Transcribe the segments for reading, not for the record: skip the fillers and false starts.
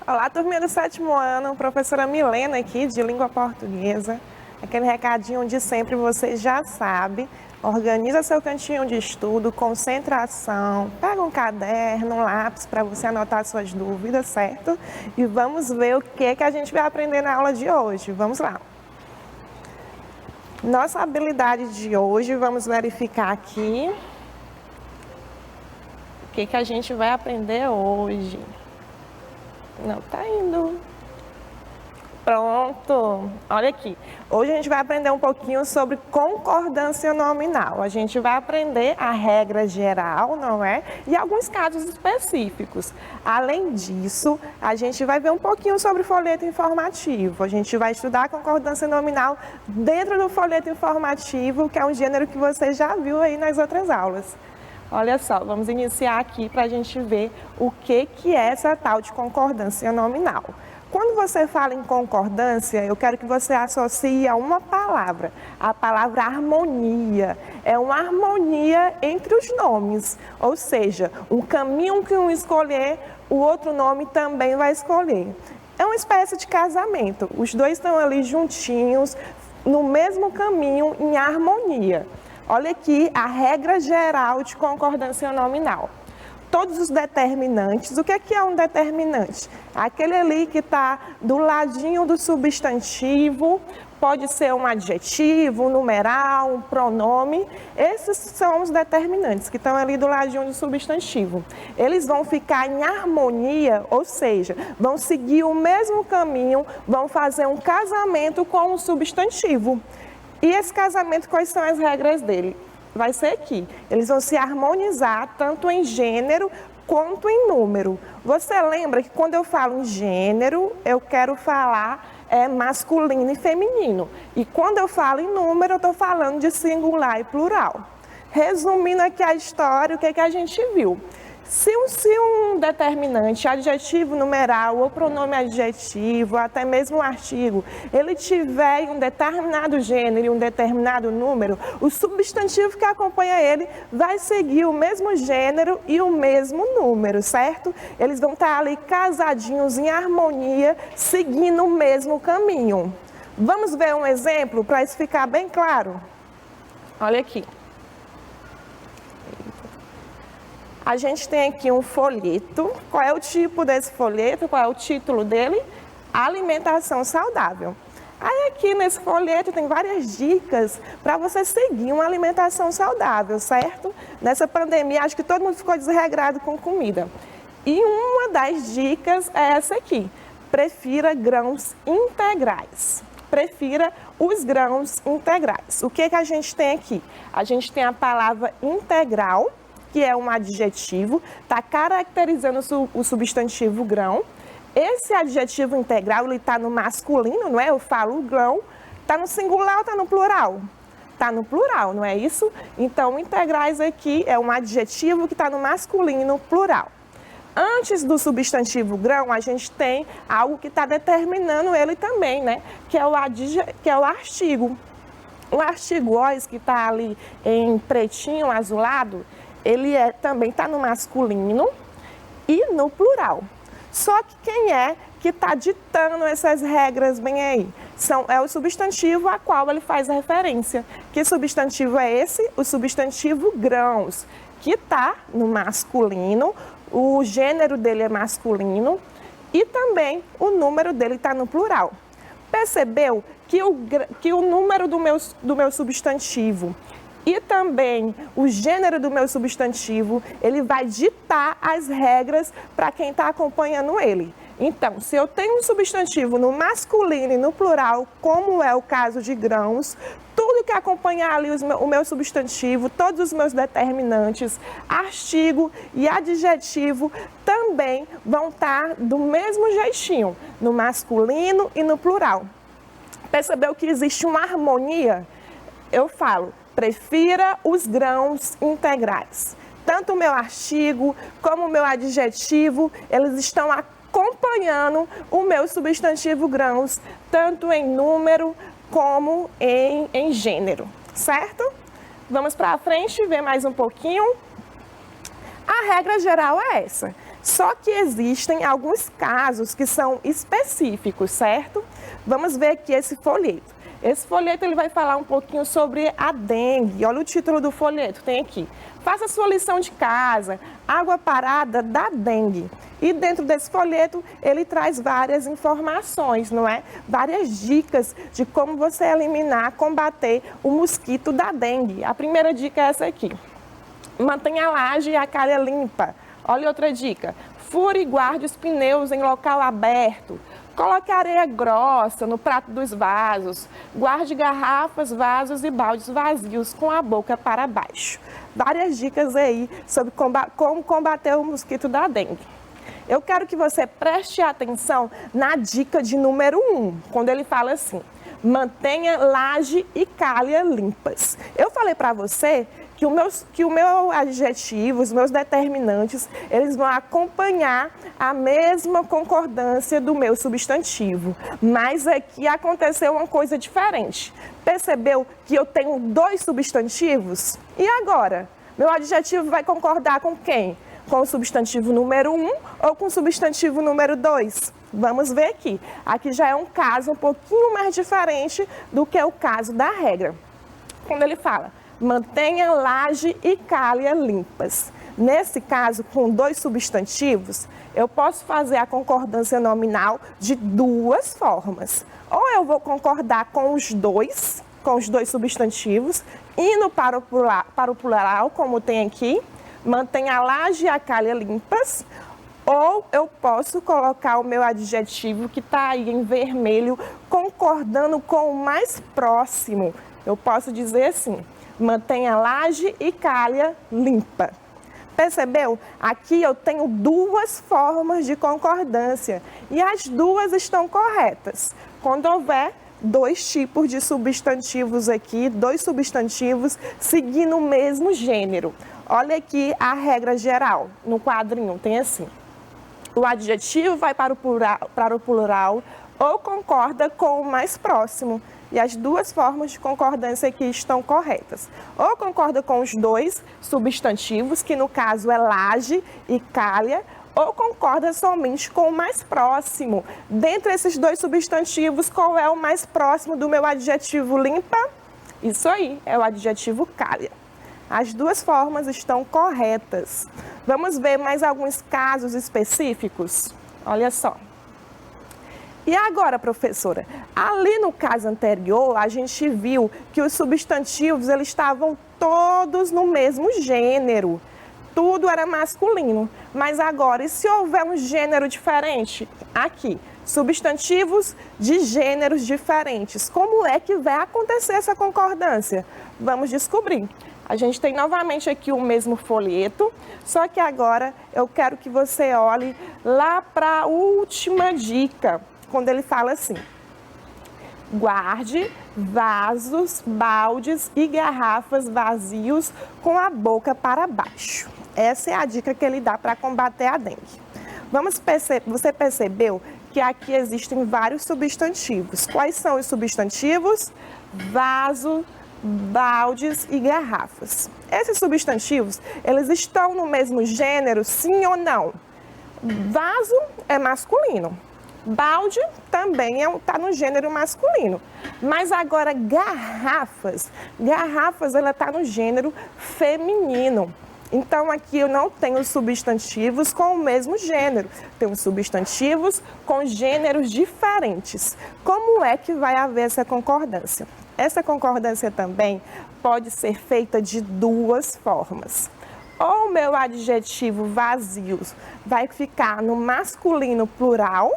Olá, turminha do 7º ano, professora Milena aqui, de língua portuguesa. Aquele recadinho de sempre, você já sabe. Organiza seu cantinho de estudo, concentração, pega um caderno, um lápis para você anotar suas dúvidas, certo? E vamos ver o que a gente vai aprender na aula de hoje. Vamos lá. Nossa habilidade de hoje, vamos verificar aqui o que a gente vai aprender hoje. Não tá indo. Pronto. Olha aqui. Hoje a gente vai aprender um pouquinho sobre concordância nominal. A gente vai aprender a regra geral, não é? E alguns casos específicos. Além disso, a gente vai ver um pouquinho sobre folheto informativo. A gente vai estudar a concordância nominal dentro do folheto informativo, que é um gênero que você já viu aí nas outras aulas. Olha só, vamos iniciar aqui para a gente ver o que é essa tal de concordância nominal. Quando você fala em concordância, eu quero que você associe a uma palavra, a palavra harmonia. É uma harmonia entre os nomes, ou seja, um caminho que um escolher, o outro nome também vai escolher. É uma espécie de casamento, os dois estão ali juntinhos, no mesmo caminho, em harmonia. Olha aqui a regra geral de concordância nominal. Todos os determinantes, o que é um determinante? Aquele ali que está do ladinho do substantivo, pode ser um adjetivo, um numeral, um pronome. Esses são os determinantes que estão ali do ladinho do substantivo. Eles vão ficar em harmonia, ou seja, vão seguir o mesmo caminho, vão fazer um casamento com o substantivo. E esse casamento, quais são as regras dele? Vai ser aqui. Eles vão se harmonizar tanto em gênero quanto em número. Você lembra que quando eu falo em gênero, eu quero falar masculino e feminino. E quando eu falo em número, eu estou falando de singular e plural. Resumindo aqui a história, o que a gente viu? Se um determinante, adjetivo, numeral ou pronome adjetivo, até mesmo um artigo, ele tiver em um determinado gênero e um determinado número, o substantivo que acompanha ele vai seguir o mesmo gênero e o mesmo número, certo? Eles vão estar ali casadinhos em harmonia, seguindo o mesmo caminho. Vamos ver um exemplo para isso ficar bem claro? Olha aqui. A gente tem aqui um folheto. Qual é o tipo desse folheto? Qual é o título dele? Alimentação saudável. Aí aqui nesse folheto tem várias dicas para você seguir uma alimentação saudável, certo? Nessa pandemia, acho que todo mundo ficou desregrado com comida. E uma das dicas é essa aqui. Prefira grãos integrais. Prefira os grãos integrais. O que a gente tem aqui? A gente tem a palavra integral, que é um adjetivo, está caracterizando o substantivo grão. Esse adjetivo integral, ele está no masculino, não é? Eu falo grão. Está no singular ou está no plural? Está no plural, não é isso? Então, integrais aqui é um adjetivo que está no masculino plural. Antes do substantivo grão, a gente tem algo que está determinando ele também, né? Que é o artigo. O artigo os, que está ali em pretinho, azulado, ele também está no masculino e no plural. Só que quem é que está ditando essas regras bem aí? É o substantivo a qual ele faz referência. Que substantivo é esse? O substantivo grãos, que está no masculino, o gênero dele é masculino e também o número dele está no plural. Percebeu que o número do meu substantivo e também o gênero do meu substantivo, ele vai ditar as regras para quem está acompanhando ele. Então, se eu tenho um substantivo no masculino e no plural, como é o caso de grãos, tudo que acompanhar ali o meu substantivo, todos os meus determinantes, artigo e adjetivo também vão estar do mesmo jeitinho, no masculino e no plural. Percebeu que existe uma harmonia? Eu falo, prefira os grãos integrais. Tanto o meu artigo como o meu adjetivo, eles estão acompanhando o meu substantivo grãos, tanto em número como em gênero, certo? Vamos para frente, ver mais um pouquinho. A regra geral é essa. Só que existem alguns casos que são específicos, certo? Vamos ver aqui esse folheto. Esse folheto ele vai falar um pouquinho sobre a dengue. Olha o título do folheto, tem aqui. Faça sua lição de casa, água parada da dengue. E dentro desse folheto ele traz várias informações, não é? Várias dicas de como você eliminar, combater o mosquito da dengue. A primeira dica é essa aqui. Mantenha a laje e a calha limpa. Olha outra dica. Fure e guarde os pneus em local aberto. Coloque areia grossa no prato dos vasos. Guarde garrafas, vasos e baldes vazios com a boca para baixo. Várias dicas aí sobre como combater o mosquito da dengue. Eu quero que você preste atenção na dica de número 1, quando ele fala assim: mantenha laje e calha limpas. Eu falei para você que o meu adjetivo, os meus determinantes, eles vão acompanhar a mesma concordância do meu substantivo. Mas aqui aconteceu uma coisa diferente. Percebeu que eu tenho 2 substantivos? E agora? Meu adjetivo vai concordar com quem? Com o substantivo número 1 ou com o substantivo número 2? Vamos ver aqui. Aqui já é um caso um pouquinho mais diferente do que o caso da regra. Quando ele fala: mantenha laje e calha limpas. Nesse caso, com 2 substantivos, eu posso fazer a concordância nominal de 2 formas. Ou eu vou concordar com os dois substantivos, indo para o plural, como tem aqui, mantenha a laje e a calha limpas. Ou eu posso colocar o meu adjetivo, que está aí em vermelho, concordando com o mais próximo. Eu posso dizer assim: mantenha a laje e calha limpa. Percebeu? Aqui eu tenho 2 formas de concordância e as 2 estão corretas. Quando houver 2 tipos de substantivos aqui, 2 substantivos seguindo o mesmo gênero. Olha aqui a regra geral. No quadrinho tem assim: o adjetivo vai para o plural ou concorda com o mais próximo. E as 2 formas de concordância aqui estão corretas. Ou concorda com os 2 substantivos, que no caso é laje e calha, ou concorda somente com o mais próximo. Dentre esses 2 substantivos, qual é o mais próximo do meu adjetivo limpa? Isso aí, é o adjetivo calha. As 2 formas estão corretas. Vamos ver mais alguns casos específicos? Olha só. E agora, professora, ali no caso anterior, a gente viu que os substantivos eles estavam todos no mesmo gênero. Tudo era masculino. Mas agora, e se houver um gênero diferente? Aqui, substantivos de gêneros diferentes. Como é que vai acontecer essa concordância? Vamos descobrir. A gente tem novamente aqui o mesmo folheto, só que agora eu quero que você olhe lá para a última dica, quando ele fala assim: guarde vasos, baldes e garrafas vazios com a boca para baixo. Essa é a dica que ele dá para combater a dengue. Você percebeu que aqui existem vários substantivos. Quais são os substantivos? Vaso, baldes e garrafas. Esses substantivos, eles estão no mesmo gênero, sim ou não? Vaso é masculino. Balde também está no gênero masculino. Mas agora garrafas ela está no gênero feminino. Então aqui eu não tenho substantivos com o mesmo gênero. Tenho substantivos com gêneros diferentes. Como é que vai haver essa concordância? Essa concordância também pode ser feita de 2 formas. Ou o meu adjetivo vazios vai ficar no masculino plural.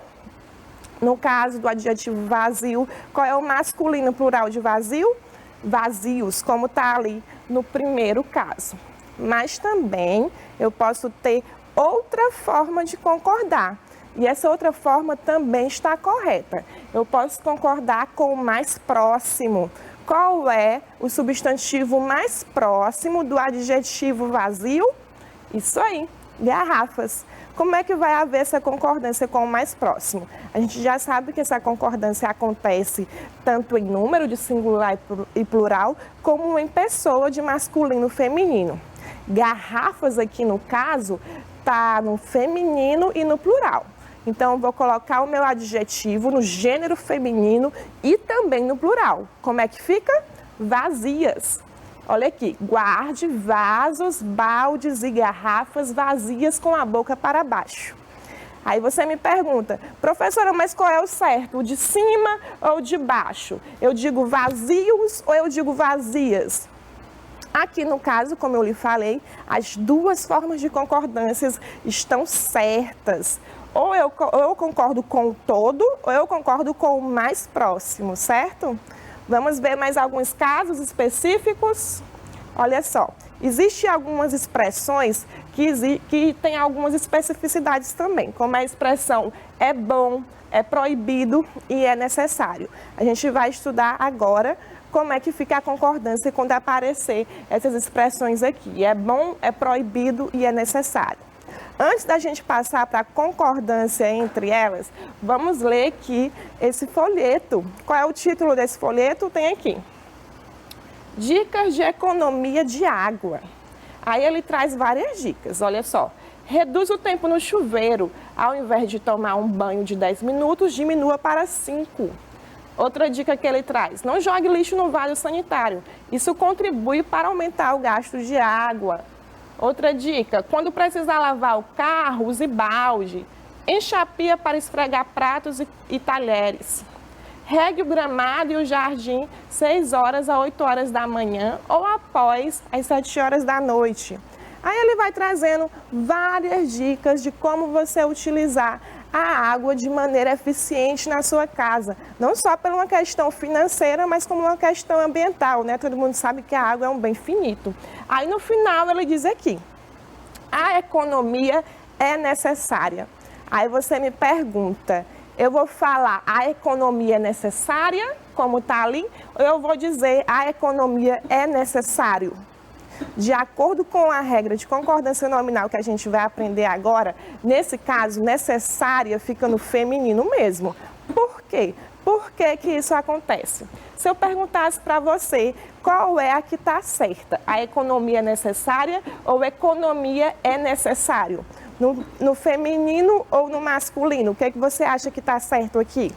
No caso do adjetivo vazio, qual é o masculino plural de vazio? Vazios, como está ali no primeiro caso. Mas também eu posso ter outra forma de concordar. E essa outra forma também está correta. Eu posso concordar com o mais próximo. Qual é o substantivo mais próximo do adjetivo vazio? Isso aí, garrafas. Como é que vai haver essa concordância com o mais próximo? A gente já sabe que essa concordância acontece tanto em número de singular e plural, como em pessoa de masculino e feminino. Garrafas aqui no caso está no feminino e no plural. Então, vou colocar o meu adjetivo no gênero feminino e também no plural. Como é que fica? Vazias. Olha aqui, guarde vasos, baldes e garrafas vazias com a boca para baixo. Aí você me pergunta, professora, mas qual é o certo? O de cima ou o de baixo? Eu digo vazios ou eu digo vazias? Aqui no caso, como eu lhe falei, as duas formas de concordâncias estão certas. Ou eu concordo com o todo, ou eu concordo com o mais próximo, certo? Vamos ver mais alguns casos específicos? Olha só, existem algumas expressões que têm algumas especificidades também, como a expressão é bom, é proibido e é necessário. A gente vai estudar agora como é que fica a concordância quando aparecer essas expressões aqui. É bom, é proibido e é necessário. Antes da gente passar para a concordância entre elas, vamos ler aqui esse folheto. Qual é o título desse folheto? Tem aqui. Dicas de economia de água. Aí ele traz várias dicas, olha só. Reduz o tempo no chuveiro. Ao invés de tomar um banho de 10 minutos, diminua para 5. Outra dica que ele traz, não jogue lixo no vaso sanitário. Isso contribui para aumentar o gasto de água. Outra dica, quando precisar lavar o carro, use balde. Encha a pia para esfregar pratos e talheres. Regue o gramado e o jardim 6 horas a 8 horas da manhã ou após as 7 horas da noite. Aí ele vai trazendo várias dicas de como você utilizar a água de maneira eficiente na sua casa. Não só por uma questão financeira, mas como uma questão ambiental, né? Todo mundo sabe que a água é um bem finito. Aí no final ele diz aqui, a economia é necessária. Aí você me pergunta, eu vou falar a economia é necessária, como está ali, ou eu vou dizer a economia é necessário? De acordo com a regra de concordância nominal que a gente vai aprender agora, nesse caso, necessária fica no feminino mesmo. Por quê? Por que que isso acontece? Se eu perguntasse para você qual é a que está certa, a economia é necessária ou economia é necessário? No feminino ou no masculino? O que é que você acha que está certo aqui?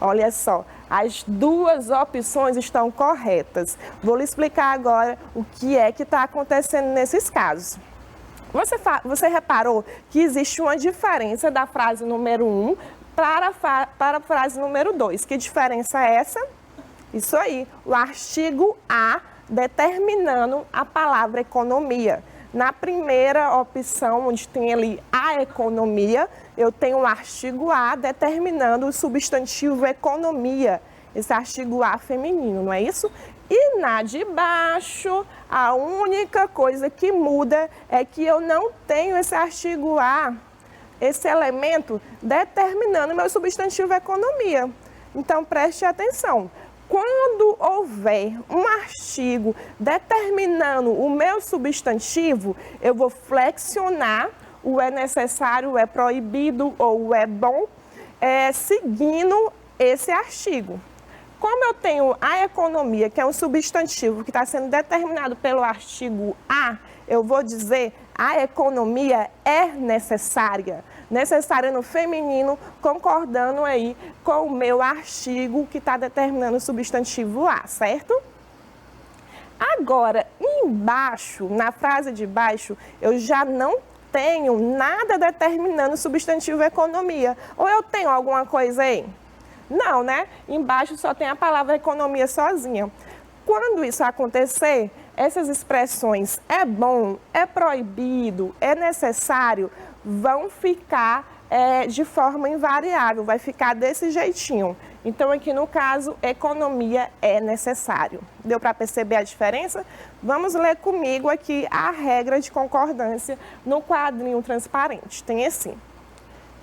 Olha só, as duas opções estão corretas. Vou lhe explicar agora o que é que está acontecendo nesses casos. Você reparou que existe uma diferença da frase número 1 para a frase número 2. Que diferença é essa? Isso aí, o artigo A determinando a palavra economia. Na primeira opção, onde tem ali a economia, eu tenho o artigo A determinando o substantivo economia, esse artigo A feminino, não é isso? E na de baixo, a única coisa que muda é que eu não tenho esse artigo A, esse elemento determinando o meu substantivo economia. Então, preste atenção. Quando houver um artigo determinando o meu substantivo, eu vou flexionar o é necessário, o é proibido ou o é bom, seguindo esse artigo. Como eu tenho a economia, que é um substantivo que está sendo determinado pelo artigo A, eu vou dizer a economia é necessária. Necessária no feminino, concordando aí com o meu artigo que está determinando o substantivo A, certo? Agora, embaixo, na frase de baixo, eu já não tenho nada determinando o substantivo economia. Ou eu tenho alguma coisa aí? Não, né? Embaixo só tem a palavra economia sozinha. Quando isso acontecer, essas expressões é bom, é proibido, é necessário, vão ficar de forma invariável, vai ficar desse jeitinho. Então, aqui no caso, economia é necessário. Deu para perceber a diferença? Vamos ler comigo aqui a regra de concordância no quadrinho transparente. Tem assim.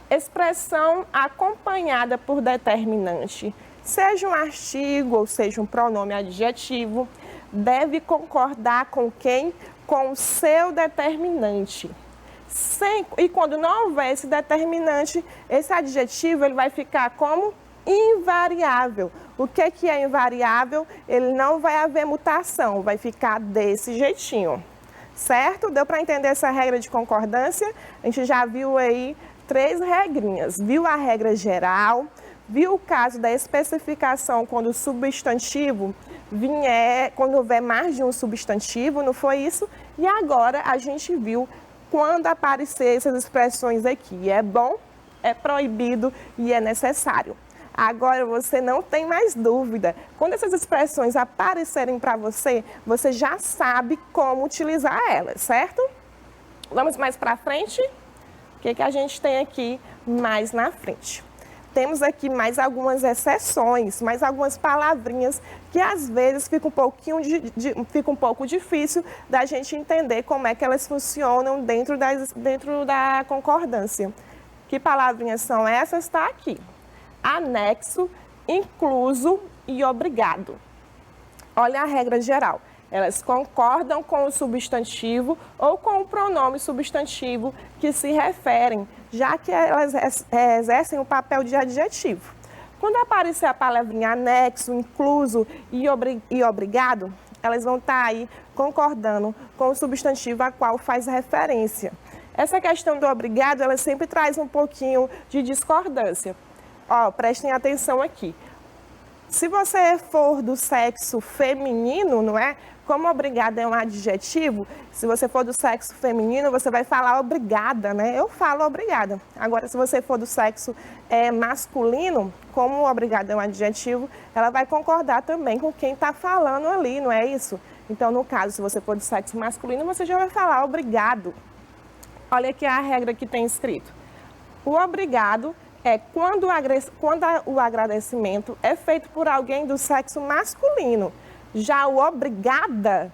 Expressão acompanhada por determinante, seja um artigo ou seja um pronome adjetivo, deve concordar com quem? Com o seu determinante. E quando não houver esse determinante, esse adjetivo ele vai ficar como invariável. O que é invariável? Ele não vai haver mutação, vai ficar desse jeitinho. certo? Deu para entender essa regra de concordância? A gente já viu aí 3 regrinhas. Viu a regra geral, viu o caso da especificação quando o substantivo vier, quando houver mais de um substantivo, não foi isso? E agora a gente viu quando aparecer essas expressões aqui. É bom, é proibido e é necessário. Agora você não tem mais dúvida. Quando essas expressões aparecerem para você, você já sabe como utilizar elas, certo? Vamos mais para frente? O que a gente tem aqui mais na frente? Temos aqui mais algumas exceções, mais algumas palavrinhas que às vezes fica um pouco difícil da gente entender como é que elas funcionam dentro da concordância. Que palavrinhas são essas? Está aqui. Anexo, incluso e obrigado. Olha a regra geral. Elas concordam com o substantivo ou com o pronome substantivo que se referem, já que elas exercem o papel de adjetivo. Quando aparecer a palavrinha anexo, incluso e obrigado, elas vão estar aí concordando com o substantivo a qual faz referência. Essa questão do obrigado, ela sempre traz um pouquinho de discordância. Ó, prestem atenção aqui. Se você for do sexo feminino, não é? Como obrigada é um adjetivo, se você for do sexo feminino, você vai falar obrigada, né? Eu falo obrigada. Agora, se você for do sexo masculino, como obrigada é um adjetivo, ela vai concordar também com quem está falando ali, não é isso? Então, no caso, se você for do sexo masculino, você já vai falar obrigado. Olha aqui a regra que tem escrito. O obrigado é quando o agradecimento é feito por alguém do sexo masculino. Já o obrigada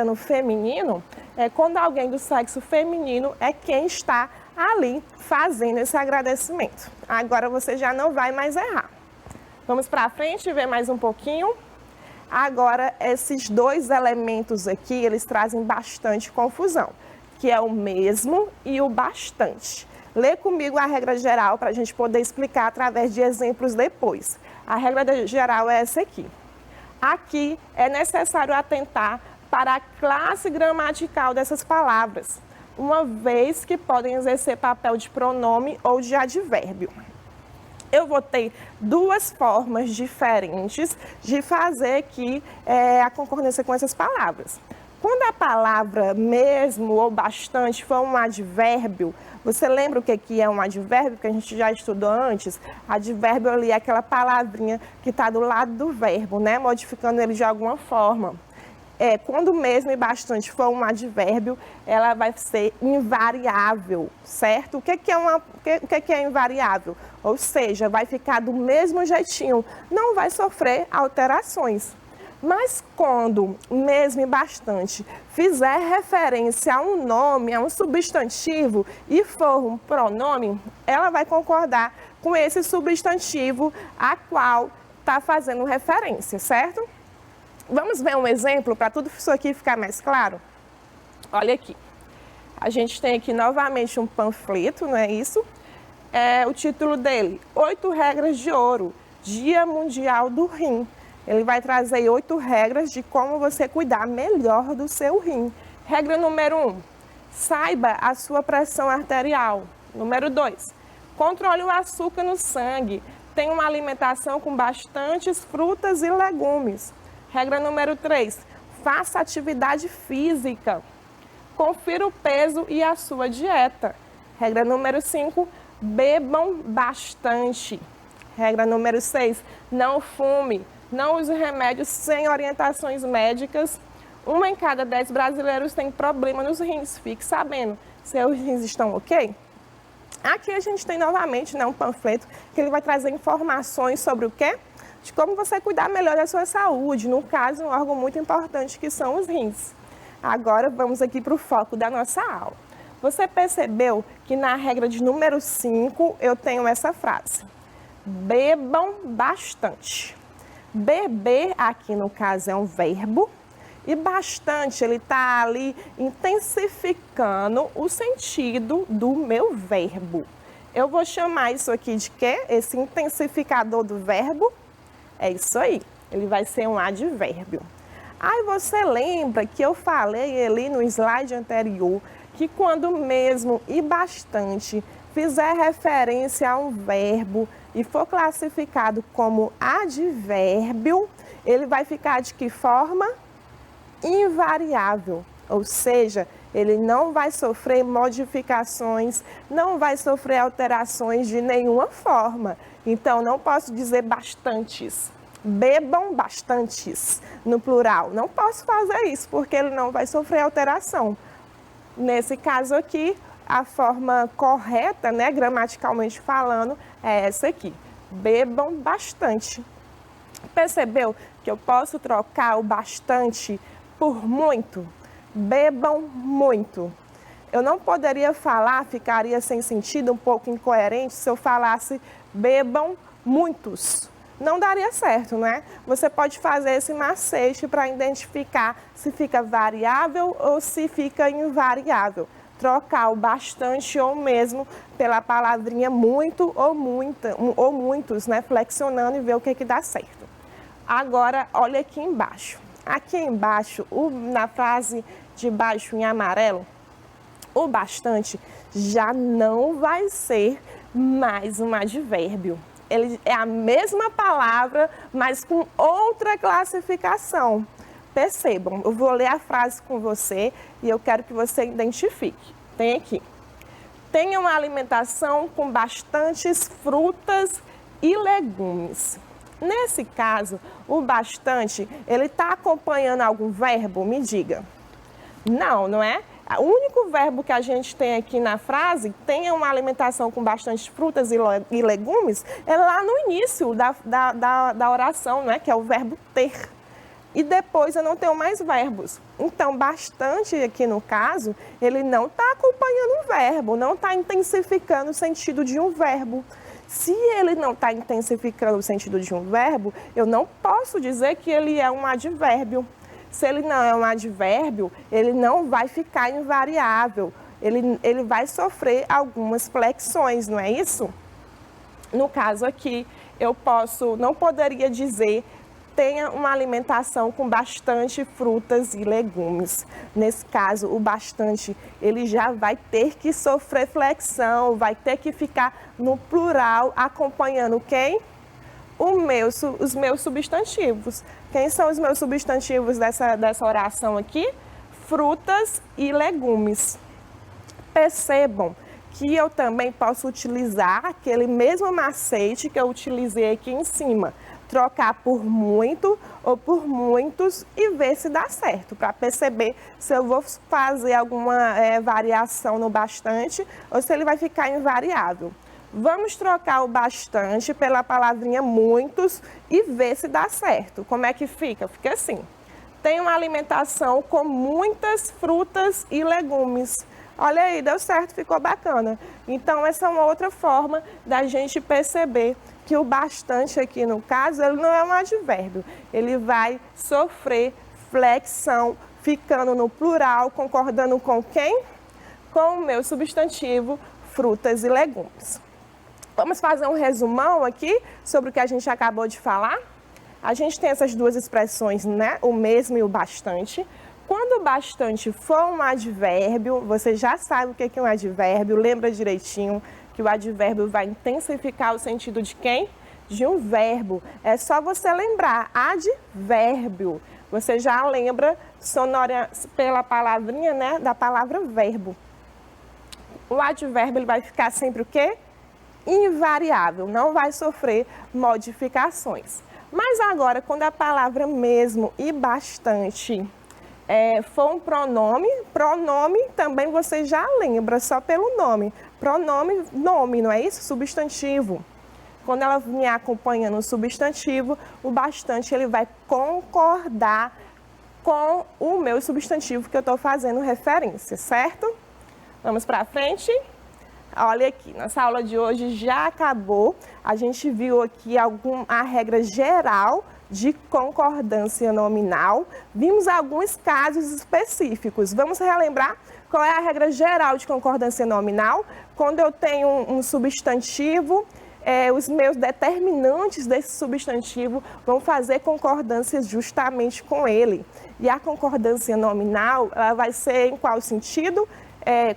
no feminino, é quando alguém do sexo feminino é quem está ali fazendo esse agradecimento. Agora você já não vai mais errar. Vamos para frente e ver mais um pouquinho. Agora, esses 2 elementos aqui, eles trazem bastante confusão, que é o mesmo e o bastante. Lê comigo a regra geral para a gente poder explicar através de exemplos depois. A regra geral é essa aqui. Aqui é necessário atentar para a classe gramatical dessas palavras, uma vez que podem exercer papel de pronome ou de advérbio. Eu vou ter 2 formas diferentes de fazer aqui a concordância com essas palavras. Quando a palavra mesmo ou bastante for um advérbio, você lembra o que é um advérbio, que a gente já estudou antes? Advérbio ali é aquela palavrinha que está do lado do verbo, né? Modificando ele de alguma forma. Quando mesmo e bastante for um advérbio, ela vai ser invariável, certo? O que é invariável? Ou seja, vai ficar do mesmo jeitinho, não vai sofrer alterações. Mas quando mesmo e bastante fizer referência a um nome, a um substantivo e for um pronome, ela vai concordar com esse substantivo a qual está fazendo referência, certo? Vamos ver um exemplo para tudo isso aqui ficar mais claro? Olha aqui. A gente tem aqui novamente um panfleto, não é isso? O título dele, 8 regras de ouro, Dia Mundial do Rim. Ele vai trazer 8 regras de como você cuidar melhor do seu rim. Regra número 1, saiba a sua pressão arterial. Número 2, controle o açúcar no sangue. Tenha uma alimentação com bastantes frutas e legumes. Regra número 3, faça atividade física. Confira o peso e a sua dieta. Regra número 5, bebam bastante. Regra número 6, não fume. Não use remédios sem orientações médicas. 1 em cada 10 brasileiros tem problema nos rins. Fique sabendo, seus rins estão ok? Aqui a gente tem novamente um panfleto que ele vai trazer informações sobre o quê? De como você cuidar melhor da sua saúde. No caso, um órgão muito importante que são os rins. Agora vamos aqui para o foco da nossa aula. Você percebeu que na regra de número 5 eu tenho essa frase. Bebam bastante. Beber aqui no caso é um verbo e bastante ele está ali intensificando o sentido do meu verbo. Eu vou chamar isso aqui de quê? Esse intensificador do verbo é isso aí, ele vai ser um advérbio. Aí você lembra que eu falei ali no slide anterior que quando mesmo e bastante fizer referência a um verbo e for classificado como advérbio, ele vai ficar de que forma? Invariável, ou seja, ele não vai sofrer modificações, não vai sofrer alterações de nenhuma forma. Então, não posso dizer bastantes. Bebam bastantes, no plural. Não posso fazer isso, porque ele não vai sofrer alteração. Nesse caso aqui, a forma correta, né, gramaticalmente falando, é essa aqui. Bebam bastante. Percebeu que eu posso trocar o bastante por muito? Bebam muito. Eu não poderia falar, ficaria sem sentido, um pouco incoerente, se eu falasse bebam muitos. Não daria certo, né? Você pode fazer esse macete para identificar se fica variável ou se fica invariável. Trocar o bastante ou mesmo pela palavrinha muito ou muita, ou muitos, né? Flexionando e ver o que dá certo. Agora, olha aqui embaixo. Aqui embaixo, na frase de baixo em amarelo, o bastante já não vai ser mais um advérbio. Ele é a mesma palavra, mas com outra classificação. Percebam, eu vou ler a frase com você e eu quero que você identifique. Tem aqui. Tenha uma alimentação com bastantes frutas e legumes. Nesse caso, o bastante, ele está acompanhando algum verbo? Me diga. Não, não é? O único verbo que a gente tem aqui na frase, tenha uma alimentação com bastante frutas e legumes, é lá no início da oração, não é? Que é o verbo ter. E depois eu não tenho mais verbos. Então, bastante aqui no caso, ele não está acompanhando um verbo, não está intensificando o sentido de um verbo. Se ele não está intensificando o sentido de um verbo, eu não posso dizer que ele é um advérbio. Se ele não é um advérbio, ele não vai ficar invariável. Ele vai sofrer algumas flexões, não é isso? No caso aqui, não poderia dizer tenha uma alimentação com bastante frutas e legumes. Nesse caso, o bastante, ele já vai ter que sofrer flexão, vai ter que ficar no plural, acompanhando quem? Os meus substantivos. Quem são os meus substantivos dessa oração aqui? Frutas e legumes. Percebam que eu também posso utilizar aquele mesmo macete que eu utilizei aqui em cima. Trocar por muito ou por muitos e ver se dá certo, para perceber se eu vou fazer alguma variação no bastante ou se ele vai ficar invariável. Vamos trocar o bastante pela palavrinha muitos e ver se dá certo. Como é que fica? Fica assim. Tem uma alimentação com muitas frutas e legumes. Olha aí, deu certo, ficou bacana. Então, essa é uma outra forma da gente perceber que o bastante aqui, no caso, ele não é um advérbio. Ele vai sofrer flexão, ficando no plural, concordando com quem? Com o meu substantivo, frutas e legumes. Vamos fazer um resumão aqui sobre o que a gente acabou de falar? A gente tem essas duas expressões, né? O mesmo e o bastante. Quando o bastante for um advérbio, você já sabe o que é um advérbio, lembra direitinho que o advérbio vai intensificar o sentido de quem? De um verbo. É só você lembrar, advérbio. Você já lembra pela palavrinha, né? Da palavra verbo. O advérbio ele vai ficar sempre o quê? Invariável, não vai sofrer modificações. Mas agora, quando a palavra mesmo e bastante for um pronome também você já lembra, só pelo nome. Pronome, nome, não é isso? Substantivo. Quando ela vier acompanhando o substantivo, o bastante ele vai concordar com o meu substantivo que eu estou fazendo referência, certo? Vamos para frente? Olha aqui, nossa aula de hoje já acabou. A gente viu aqui a regra geral de concordância nominal. Vimos alguns casos específicos. Vamos relembrar qual é a regra geral de concordância nominal? Quando eu tenho um substantivo os meus determinantes desse substantivo vão fazer concordância justamente com ele. E a concordância nominal, ela vai ser em qual sentido?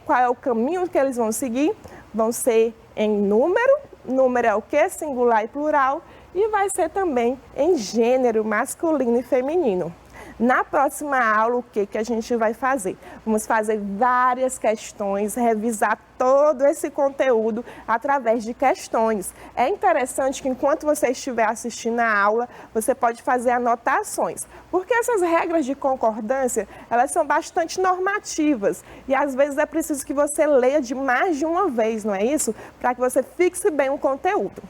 Qual é o caminho que eles vão seguir? Vão ser em número, número é o quê? Singular e plural, e vai ser também em gênero, masculino e feminino. Na próxima aula, o que a gente vai fazer? Vamos fazer várias questões, revisar todo esse conteúdo através de questões. É interessante que enquanto você estiver assistindo a aula, você pode fazer anotações, porque essas regras de concordância, elas são bastante normativas e às vezes é preciso que você leia de mais de uma vez, não é isso? Para que você fixe bem o conteúdo.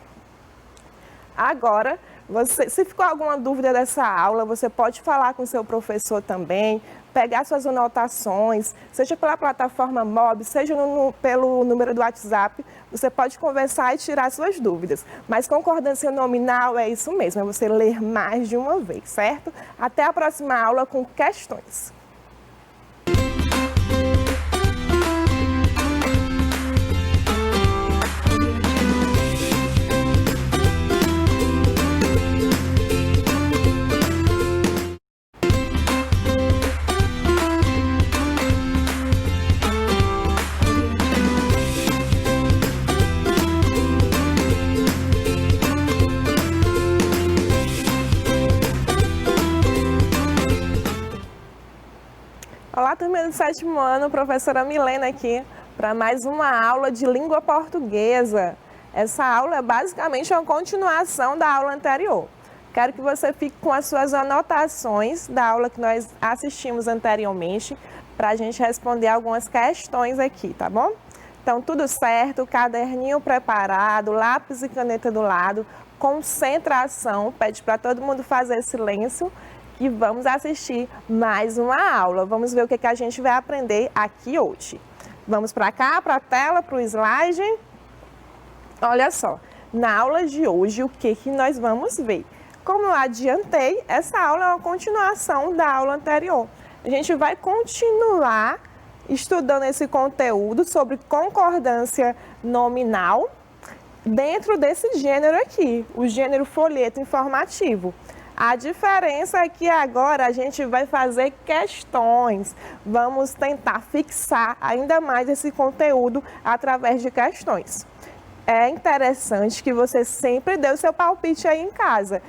Agora, se ficou alguma dúvida dessa aula, você pode falar com o seu professor também, pegar suas anotações, seja pela plataforma MOB, seja pelo número do WhatsApp, você pode conversar e tirar suas dúvidas. Mas concordância nominal é isso mesmo, é você ler mais de uma vez, certo? Até a próxima aula com questões. Olá, turma do 7º ano, professora Milena aqui, para mais uma aula de língua portuguesa. Essa aula é basicamente uma continuação da aula anterior. Quero que você fique com as suas anotações da aula que nós assistimos anteriormente, para a gente responder algumas questões aqui, tá bom? Então, tudo certo, caderninho preparado, lápis e caneta do lado, concentração, pede para todo mundo fazer silêncio. E vamos assistir mais uma aula. Vamos ver o que a gente vai aprender aqui hoje. Vamos para cá, para a tela, para o slide. Olha só, na aula de hoje, o que nós vamos ver? Como eu adiantei, essa aula é uma continuação da aula anterior. A gente vai continuar estudando esse conteúdo sobre concordância nominal dentro desse gênero aqui, o gênero folheto informativo. A diferença é que agora a gente vai fazer questões, vamos tentar fixar ainda mais esse conteúdo através de questões. É interessante que você sempre dê o seu palpite aí em casa,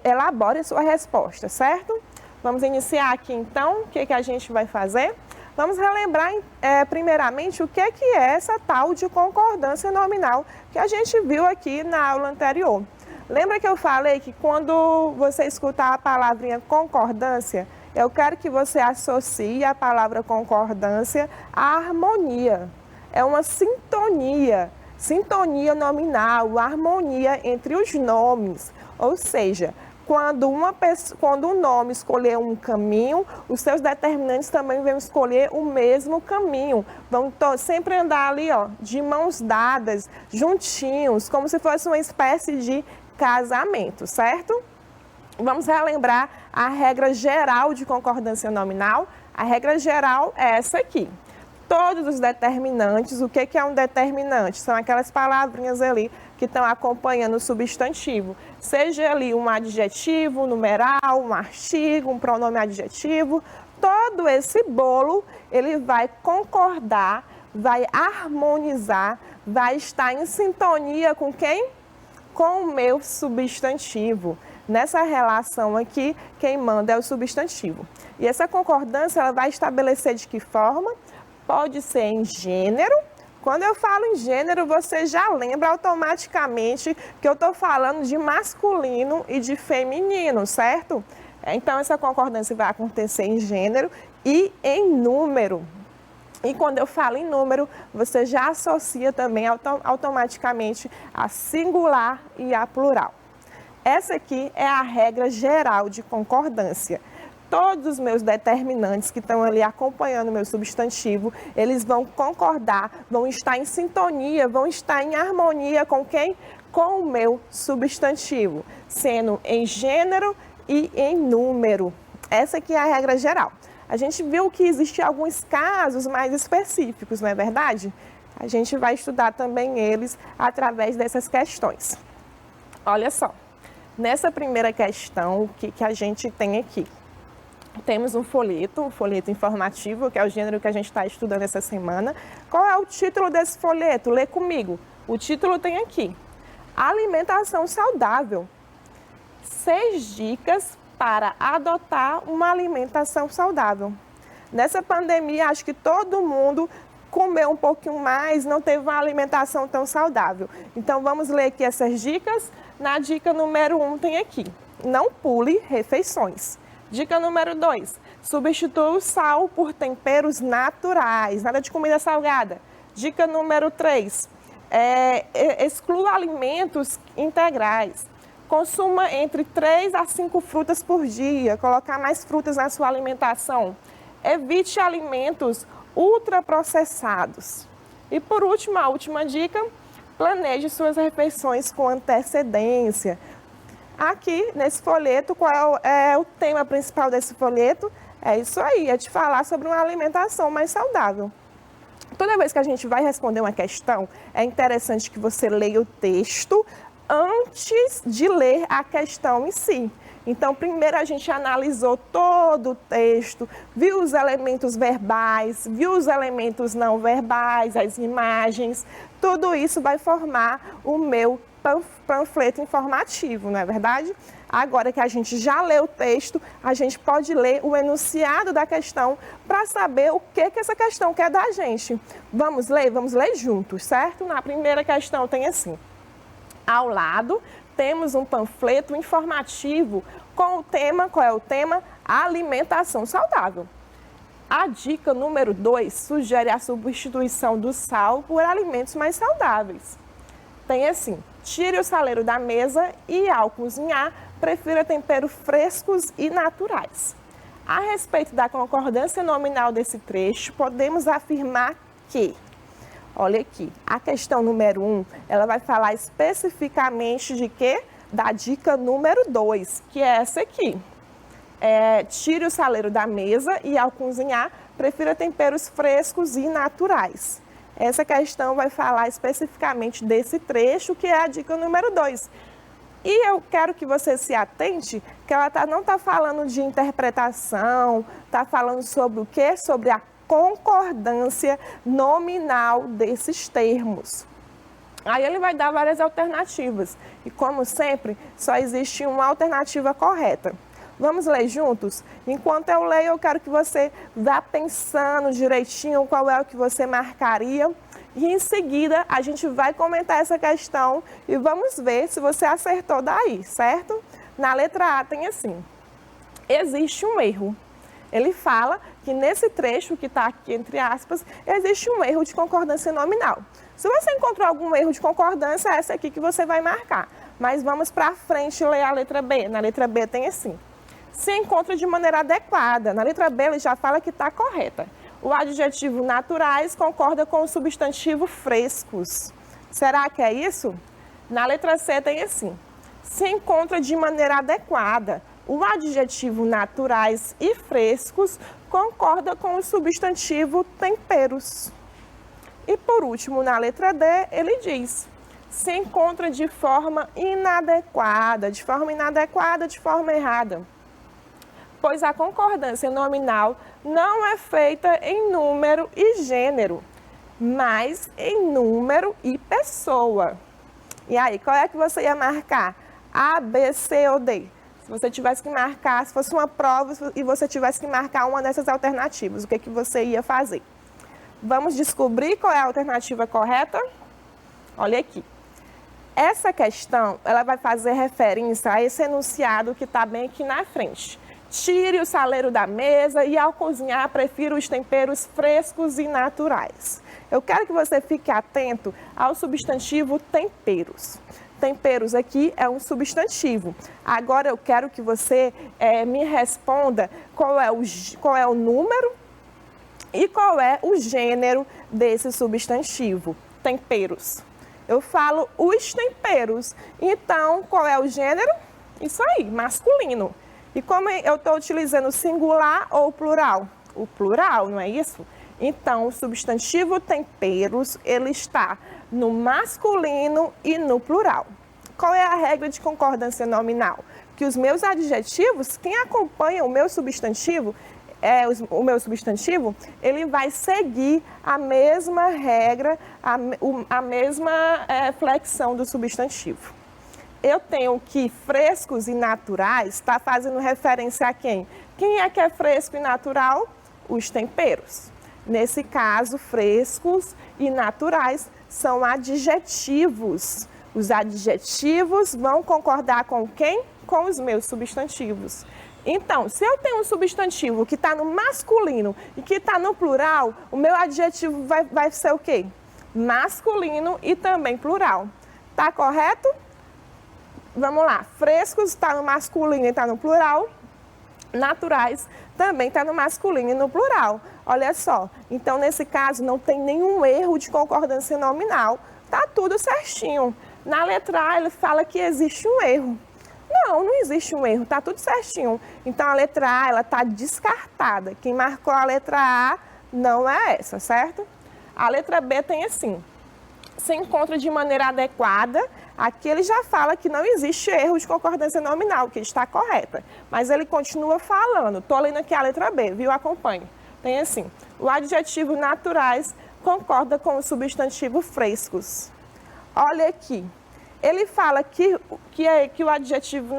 elabore a sua resposta, certo? Vamos iniciar aqui então, o que a gente vai fazer? Vamos relembrar primeiramente o que é essa tal de concordância nominal que a gente viu aqui na aula anterior. Lembra que eu falei que quando você escutar a palavrinha concordância, eu quero que você associe a palavra concordância à harmonia. É uma sintonia, sintonia nominal, harmonia entre os nomes. Ou seja, quando um nome escolher um caminho, os seus determinantes também vão escolher o mesmo caminho. Vão sempre andar ali, ó, de mãos dadas, juntinhos, como se fosse uma espécie de casamento, certo? Vamos relembrar a regra geral de concordância nominal. A regra geral é essa aqui. Todos os determinantes, o que é um determinante? São aquelas palavrinhas ali que estão acompanhando o substantivo. Seja ali um adjetivo, um numeral, um artigo, um pronome adjetivo. Todo esse bolo, ele vai concordar, vai harmonizar, vai estar em sintonia com quem? Com o meu substantivo. Nessa relação aqui, quem manda é o substantivo. E essa concordância, ela vai estabelecer de que forma? Pode ser em gênero. Quando eu falo em gênero, você já lembra automaticamente que eu estou falando de masculino e de feminino, certo? Então, essa concordância vai acontecer em gênero e em número. E quando eu falo em número, você já associa também automaticamente a singular e a plural. Essa aqui é a regra geral de concordância. Todos os meus determinantes que estão ali acompanhando o meu substantivo, eles vão concordar, vão estar em sintonia, vão estar em harmonia com quem? Com o meu substantivo, sendo em gênero e em número. Essa aqui é a regra geral. A gente viu que existem alguns casos mais específicos, não é verdade? A gente vai estudar também eles através dessas questões. Olha só, nessa primeira questão, o que a gente tem aqui? Temos um folheto informativo, que é o gênero que a gente está estudando essa semana. Qual é o título desse folheto? Lê comigo. O título tem aqui: Alimentação saudável. 6 dicas para adotar uma alimentação saudável. Nessa pandemia, acho que todo mundo comeu um pouquinho mais, não teve uma alimentação tão saudável. Então, vamos ler aqui essas dicas. Na dica número 1 tem aqui: não pule refeições. Dica número 2, substitua o sal por temperos naturais, nada de comida salgada. Dica número 3, exclua alimentos integrais. Consuma entre 3 a 5 frutas por dia, colocar mais frutas na sua alimentação. Evite alimentos ultraprocessados. E por último, a última dica, planeje suas refeições com antecedência. Aqui, nesse folheto, qual é o tema principal desse folheto? É isso aí, é te falar sobre uma alimentação mais saudável. Toda vez que a gente vai responder uma questão, é interessante que você leia o texto antes de ler a questão em si. Então, primeiro a gente analisou todo o texto, viu os elementos verbais, viu os elementos não verbais, as imagens. Tudo isso vai formar o meu panfleto informativo, não é verdade? Agora que a gente já leu o texto, a gente pode ler o enunciado da questão para saber o que essa questão quer da gente. Vamos ler juntos, certo? Na primeira questão tem assim: ao lado temos um panfleto informativo com o tema, qual é o tema? Alimentação saudável. A dica número 2 sugere a substituição do sal por alimentos mais saudáveis. Tem assim: tire o saleiro da mesa e, ao cozinhar, prefira temperos frescos e naturais. A respeito da concordância nominal desse trecho, podemos afirmar que, olha aqui, a questão número 1, ela vai falar especificamente de quê? Da dica número 2, que é essa aqui. Tire o saleiro da mesa e, ao cozinhar, prefira temperos frescos e naturais. Essa questão vai falar especificamente desse trecho, que é a dica número 2. E eu quero que você se atente, que ela não está falando de interpretação, está falando sobre o quê? Sobre a concordância nominal desses termos. Aí ele vai dar várias alternativas. E como sempre, só existe uma alternativa correta. Vamos ler juntos? Enquanto eu leio, eu quero que você vá pensando direitinho qual é o que você marcaria. E em seguida, a gente vai comentar essa questão e vamos ver se você acertou daí, certo? Na letra A tem assim: existe um erro. Ele fala que nesse trecho que está aqui entre aspas, existe um erro de concordância nominal. Se você encontrou algum erro de concordância, é essa aqui que você vai marcar. Mas vamos para frente ler a letra B. Na letra B tem assim: se encontra de maneira adequada. Na letra B ele já fala que está correta. O adjetivo naturais concorda com o substantivo frescos. Será que é isso? Na letra C tem assim: se encontra de maneira adequada. O adjetivo naturais e frescos concorda com o substantivo temperos. E por último, na letra D, ele diz: se encontra de forma inadequada, de forma errada. Pois a concordância nominal não é feita em número e gênero, mas em número e pessoa. E aí, qual é que você ia marcar? A, B, C ou D? Se você tivesse que marcar, se fosse uma prova e você tivesse que marcar uma dessas alternativas, o que você ia fazer? Vamos descobrir qual é a alternativa correta? Olha aqui. Essa questão, ela vai fazer referência a esse enunciado que está bem aqui na frente. Tire o saleiro da mesa e, ao cozinhar, prefira os temperos frescos e naturais. Eu quero que você fique atento ao substantivo temperos. Temperos aqui é um substantivo. Agora eu quero que você me responda qual é o número e qual é o gênero desse substantivo. Temperos. Eu falo os temperos. Então, qual é o gênero? Isso aí, masculino. E como eu estou utilizando singular ou plural? O plural, não é isso? Então, o substantivo temperos, ele está no masculino e no plural. Qual é a regra de concordância nominal? Que os meus adjetivos, quem acompanha o meu substantivo, ele vai seguir a mesma regra, a mesma flexão do substantivo. Eu tenho que frescos e naturais está fazendo referência a quem? Quem é que é fresco e natural? Os temperos. Nesse caso, frescos e naturais são adjetivos. Os adjetivos vão concordar com quem? Com os meus substantivos. Então, se eu tenho um substantivo que está no masculino e que está no plural, o meu adjetivo vai ser o quê? Masculino e também plural. Tá correto? Vamos lá. Frescos está no masculino e está no plural. Naturais também está no masculino e no plural. Olha só. Então, nesse caso, não tem nenhum erro de concordância nominal. Tá tudo certinho. Na letra A, ele fala que existe um erro. Não existe um erro, tá tudo certinho. Então, a letra A, ela tá descartada. Quem marcou a letra A não é essa, certo? A letra B tem assim, se encontra de maneira adequada. Aqui ele já fala que não existe erro de concordância nominal, que está correta. Mas ele continua falando. Estou lendo aqui a letra B, viu? Acompanhe. Tem assim, o adjetivo naturais concorda com o substantivo frescos. Olha aqui. Ele fala que o adjetivo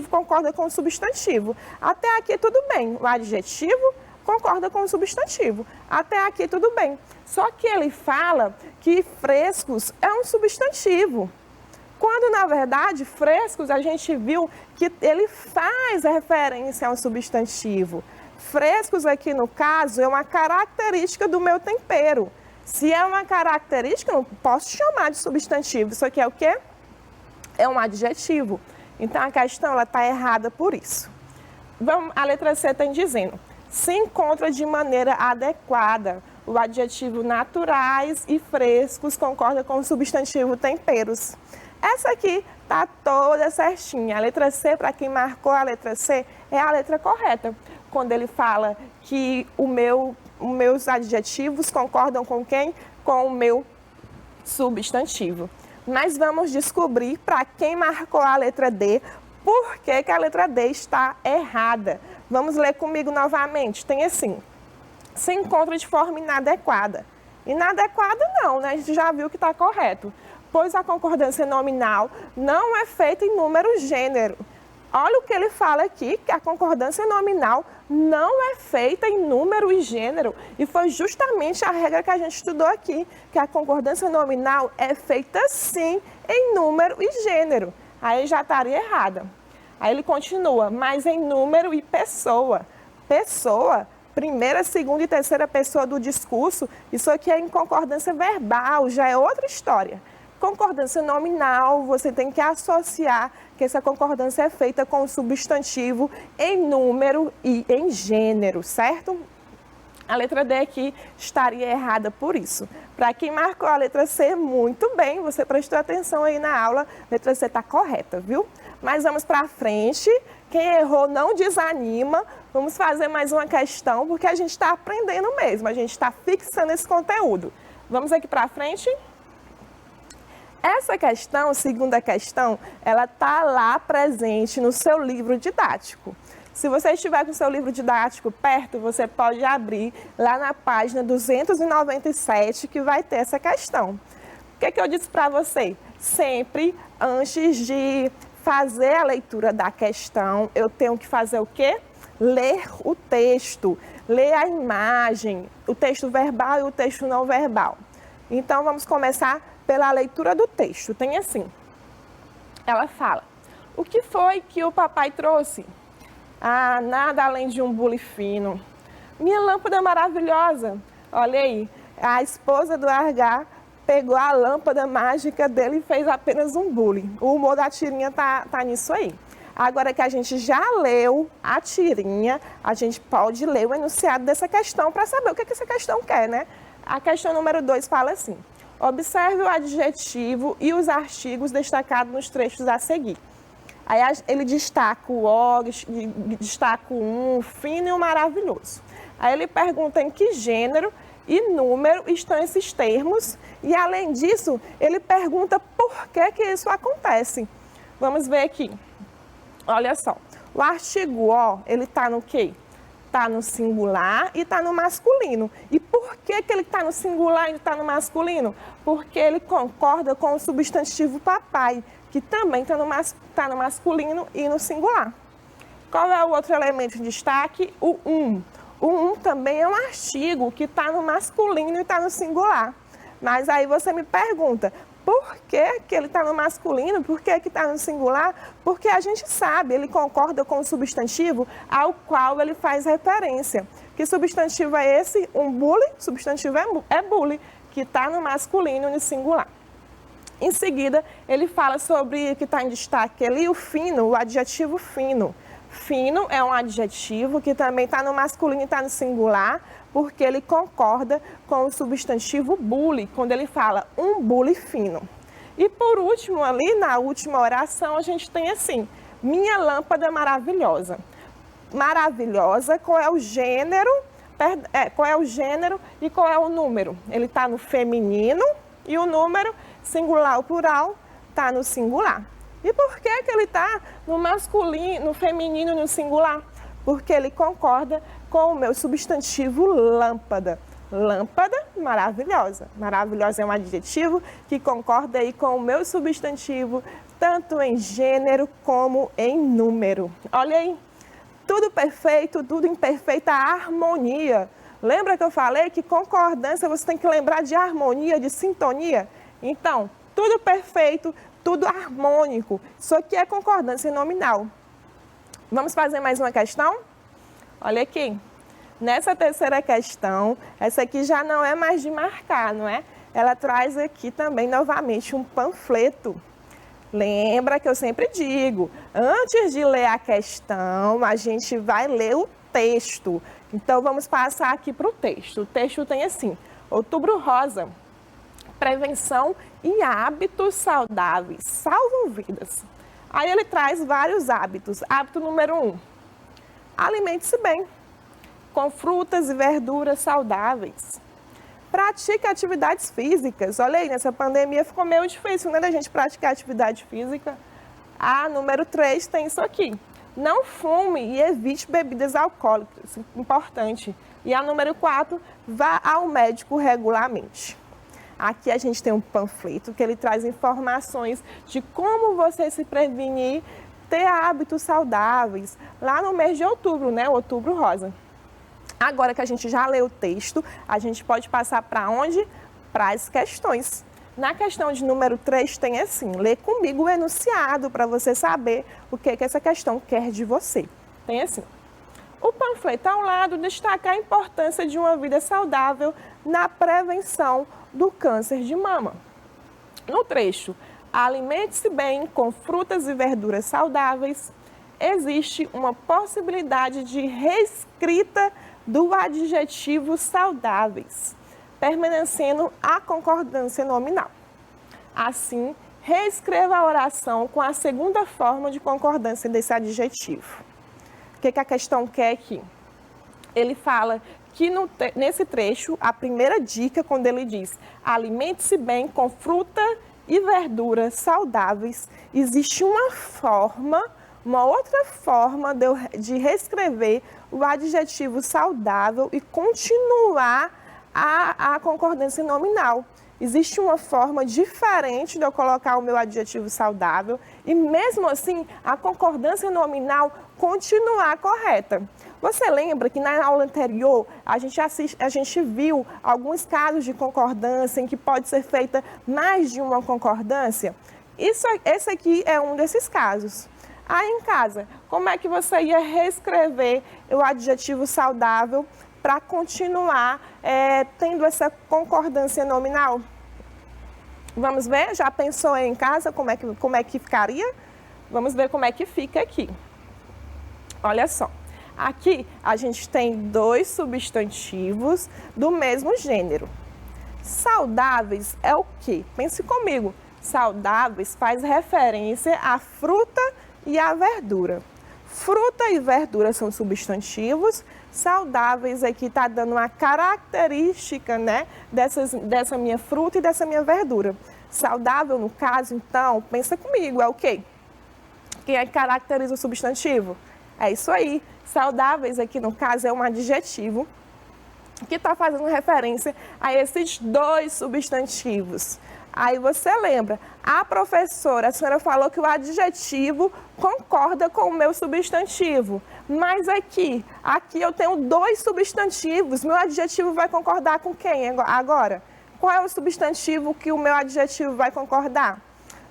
concorda com o substantivo. Até aqui tudo bem. O adjetivo concorda com o substantivo. Até aqui tudo bem. Só que ele fala que frescos é um substantivo. Quando, na verdade, frescos, a gente viu que ele faz referência a um substantivo. Frescos aqui, no caso, é uma característica do meu tempero. Se é uma característica, eu não posso chamar de substantivo. Isso aqui é o quê? É um adjetivo. Então, a questão está errada por isso. A letra C está dizendo, se encontra de maneira adequada. O adjetivo naturais e frescos concorda com o substantivo temperos. Essa aqui está toda certinha. A letra C, para quem marcou a letra C, é a letra correta. Quando ele fala que os meus adjetivos concordam com quem? Com o meu substantivo. Mas vamos descobrir, para quem marcou a letra D, por que a letra D está errada. Vamos ler comigo novamente. Tem assim, se encontra de forma inadequada. Inadequada não, né? A gente já viu que está correto. Pois a concordância nominal não é feita em número gênero. Olha o que ele fala aqui, que a concordância nominal não é feita em número e gênero. E foi justamente a regra que a gente estudou aqui, que a concordância nominal é feita sim em número e gênero. Aí já estaria errada. Aí ele continua, mas em número e pessoa. Pessoa, primeira, segunda e terceira pessoa do discurso, isso aqui é em concordância verbal, já é outra história. Concordância nominal, você tem que associar que essa concordância é feita com o substantivo em número e em gênero, certo? A letra D aqui estaria errada por isso. Para quem marcou a letra C, muito bem, você prestou atenção aí na aula, a letra C está correta, viu? Mas vamos para frente, quem errou não desanima, vamos fazer mais uma questão, porque a gente está aprendendo mesmo, a gente está fixando esse conteúdo. Vamos aqui para frente? Essa questão, segunda questão, ela está lá presente no seu livro didático. Se você estiver com o seu livro didático perto, você pode abrir lá na página 297 que vai ter essa questão. O que eu disse para você? Sempre, antes de fazer a leitura da questão, eu tenho que fazer o quê? Ler o texto, ler a imagem, o texto verbal e o texto não verbal. Então, vamos começar pela leitura do texto. Tem assim, ela fala, o que foi que o papai trouxe? Ah, nada além de um bule fino. Minha lâmpada maravilhosa. Olha aí, a esposa do Argar pegou a lâmpada mágica dele e fez apenas um bule. O humor da tirinha tá nisso aí. Agora que a gente já leu a tirinha, a gente pode ler o enunciado dessa questão para saber o que essa questão quer, né? A questão número 2 fala assim, observe o adjetivo e os artigos destacados nos trechos a seguir. Aí ele destaca o ó, destaca o fino e o maravilhoso. Aí ele pergunta em que gênero e número estão esses termos. E, além disso, ele pergunta por que isso acontece. Vamos ver aqui. Olha só. O artigo O, ele está no quê? Está no singular e está no masculino. E por que ele está no singular e está no masculino? Porque ele concorda com o substantivo papai, que também está no masculino e no singular. Qual é o outro elemento de destaque? O um. O um também é um artigo que está no masculino e está no singular. Mas aí você me pergunta, por que ele está no masculino? Por que está no singular? Porque a gente sabe, ele concorda com o substantivo ao qual ele faz referência. Que substantivo é esse? Um bully? Substantivo é bully, que está no masculino e no singular. Em seguida, ele fala sobre o que está em destaque ali, o fino, o adjetivo fino. Fino é um adjetivo que também está no masculino e está no singular, porque ele concorda com o substantivo bully, quando ele fala um bully fino. E por último, ali na última oração, a gente tem assim, minha lâmpada maravilhosa. Maravilhosa, qual é o gênero? Qual é o gênero e qual é o número? Ele está no feminino e o número, singular ou plural, está no singular. E por que ele está no masculino, no feminino e no singular? Porque ele concorda com o meu substantivo lâmpada. Lâmpada maravilhosa. Maravilhosa é um adjetivo que concorda aí com o meu substantivo, tanto em gênero como em número. Olha aí, tudo perfeito, tudo em perfeita harmonia. Lembra que eu falei que concordância você tem que lembrar de harmonia, de sintonia? Então, tudo perfeito, tudo harmônico. Isso aqui é concordância nominal. Vamos fazer mais uma questão? Olha aqui. Nessa terceira questão, essa aqui já não é mais de marcar, não é? Ela traz aqui também, novamente, um panfleto. Lembra que eu sempre digo, antes de ler a questão, a gente vai ler o texto. Então, vamos passar aqui para o texto. O texto tem assim, Outubro Rosa, prevenção e hábitos saudáveis salvam vidas. Aí ele traz vários hábitos. Hábito número 1, alimente-se bem, com frutas e verduras saudáveis. Pratique atividades físicas. Olha aí, nessa pandemia ficou meio difícil, né, da gente praticar atividade física. A número 3 tem isso aqui. Não fume e evite bebidas alcoólicas. Importante. E a número 4, vá ao médico regularmente. Aqui a gente tem um panfleto que ele traz informações de como você se prevenir, ter hábitos saudáveis, lá no mês de outubro, né? Outubro Rosa. Agora que a gente já leu o texto, a gente pode passar para onde? Para as questões. Na questão de número 3 tem assim, lê comigo o enunciado para você saber o que essa questão quer de você. Tem assim, o panfleto ao lado destaca a importância de uma vida saudável na prevenção do câncer de mama. No trecho, alimente-se bem com frutas e verduras saudáveis, existe uma possibilidade de reescrita do adjetivo saudáveis, permanecendo a concordância nominal. Assim, reescreva a oração com a segunda forma de concordância desse adjetivo. O que a questão quer aqui? Ele fala que nesse trecho, a primeira dica, quando ele diz alimente-se bem com fruta e verduras saudáveis, existe uma outra forma de reescrever o adjetivo saudável e continuar a concordância nominal. Existe uma forma diferente de eu colocar o meu adjetivo saudável e, mesmo assim, a concordância nominal continuar correta. Você lembra que na aula anterior a gente viu alguns casos de concordância em que pode ser feita mais de uma concordância? Esse aqui é um desses casos. Aí em casa, como é que você ia reescrever o adjetivo saudável para continuar tendo essa concordância nominal? Vamos ver? Já pensou aí em casa como é que ficaria? Vamos ver como é que fica aqui. Olha só. Aqui a gente tem dois substantivos do mesmo gênero. Saudáveis é o quê? Pense comigo. Saudáveis faz referência à fruta e à verdura. Fruta e verdura são substantivos. Saudáveis aqui está dando uma característica, né, dessa minha fruta e dessa minha verdura. Saudável, no caso, então, pensa comigo, é o quê? Quem é que caracteriza o substantivo? É isso aí. Saudáveis aqui, no caso, é um adjetivo que está fazendo referência a esses dois substantivos. Aí você lembra, a professora, a senhora falou que o adjetivo concorda com o meu substantivo, mas aqui eu tenho dois substantivos, meu adjetivo vai concordar com quem agora? Qual é o substantivo que o meu adjetivo vai concordar?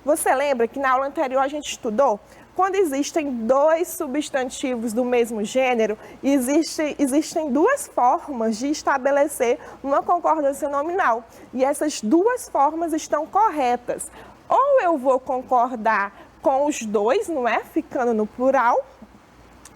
Você lembra que na aula anterior a gente estudou? Quando existem dois substantivos do mesmo gênero, existem duas formas de estabelecer uma concordância nominal. E essas duas formas estão corretas. Ou eu vou concordar com os dois, não é? Ficando no plural.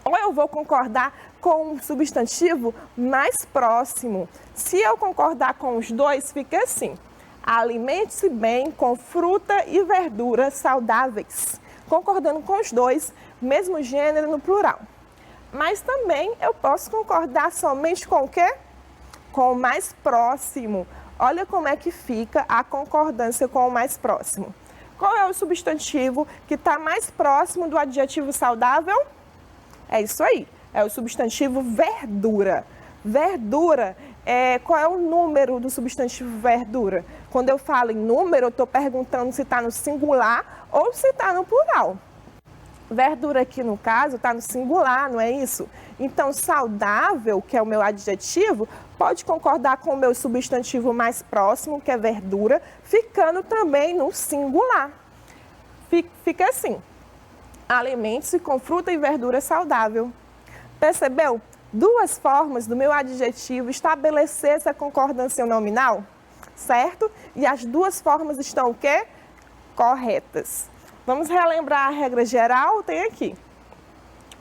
Ou eu vou concordar com um substantivo mais próximo. Se eu concordar com os dois, fica assim. Alimente-se bem com fruta e verdura saudáveis. Concordando com os dois, mesmo gênero no plural. Mas também eu posso concordar somente com o quê? Com o mais próximo. Olha como é que fica a concordância com o mais próximo. Qual é o substantivo que está mais próximo do adjetivo saudável? É isso aí, é o substantivo verdura. Verdura, qual é o número do substantivo verdura? Quando eu falo em número, eu estou perguntando se está no singular ou se está no plural. Verdura aqui, no caso, está no singular, não é isso? Então, saudável, que é o meu adjetivo, pode concordar com o meu substantivo mais próximo, que é verdura, ficando também no singular. Fica assim, alimente-se com fruta e verdura saudável. Percebeu? Duas formas do meu adjetivo estabelecer essa concordância nominal, certo? E as duas formas estão o quê? Corretas. Vamos relembrar a regra geral? Tem aqui.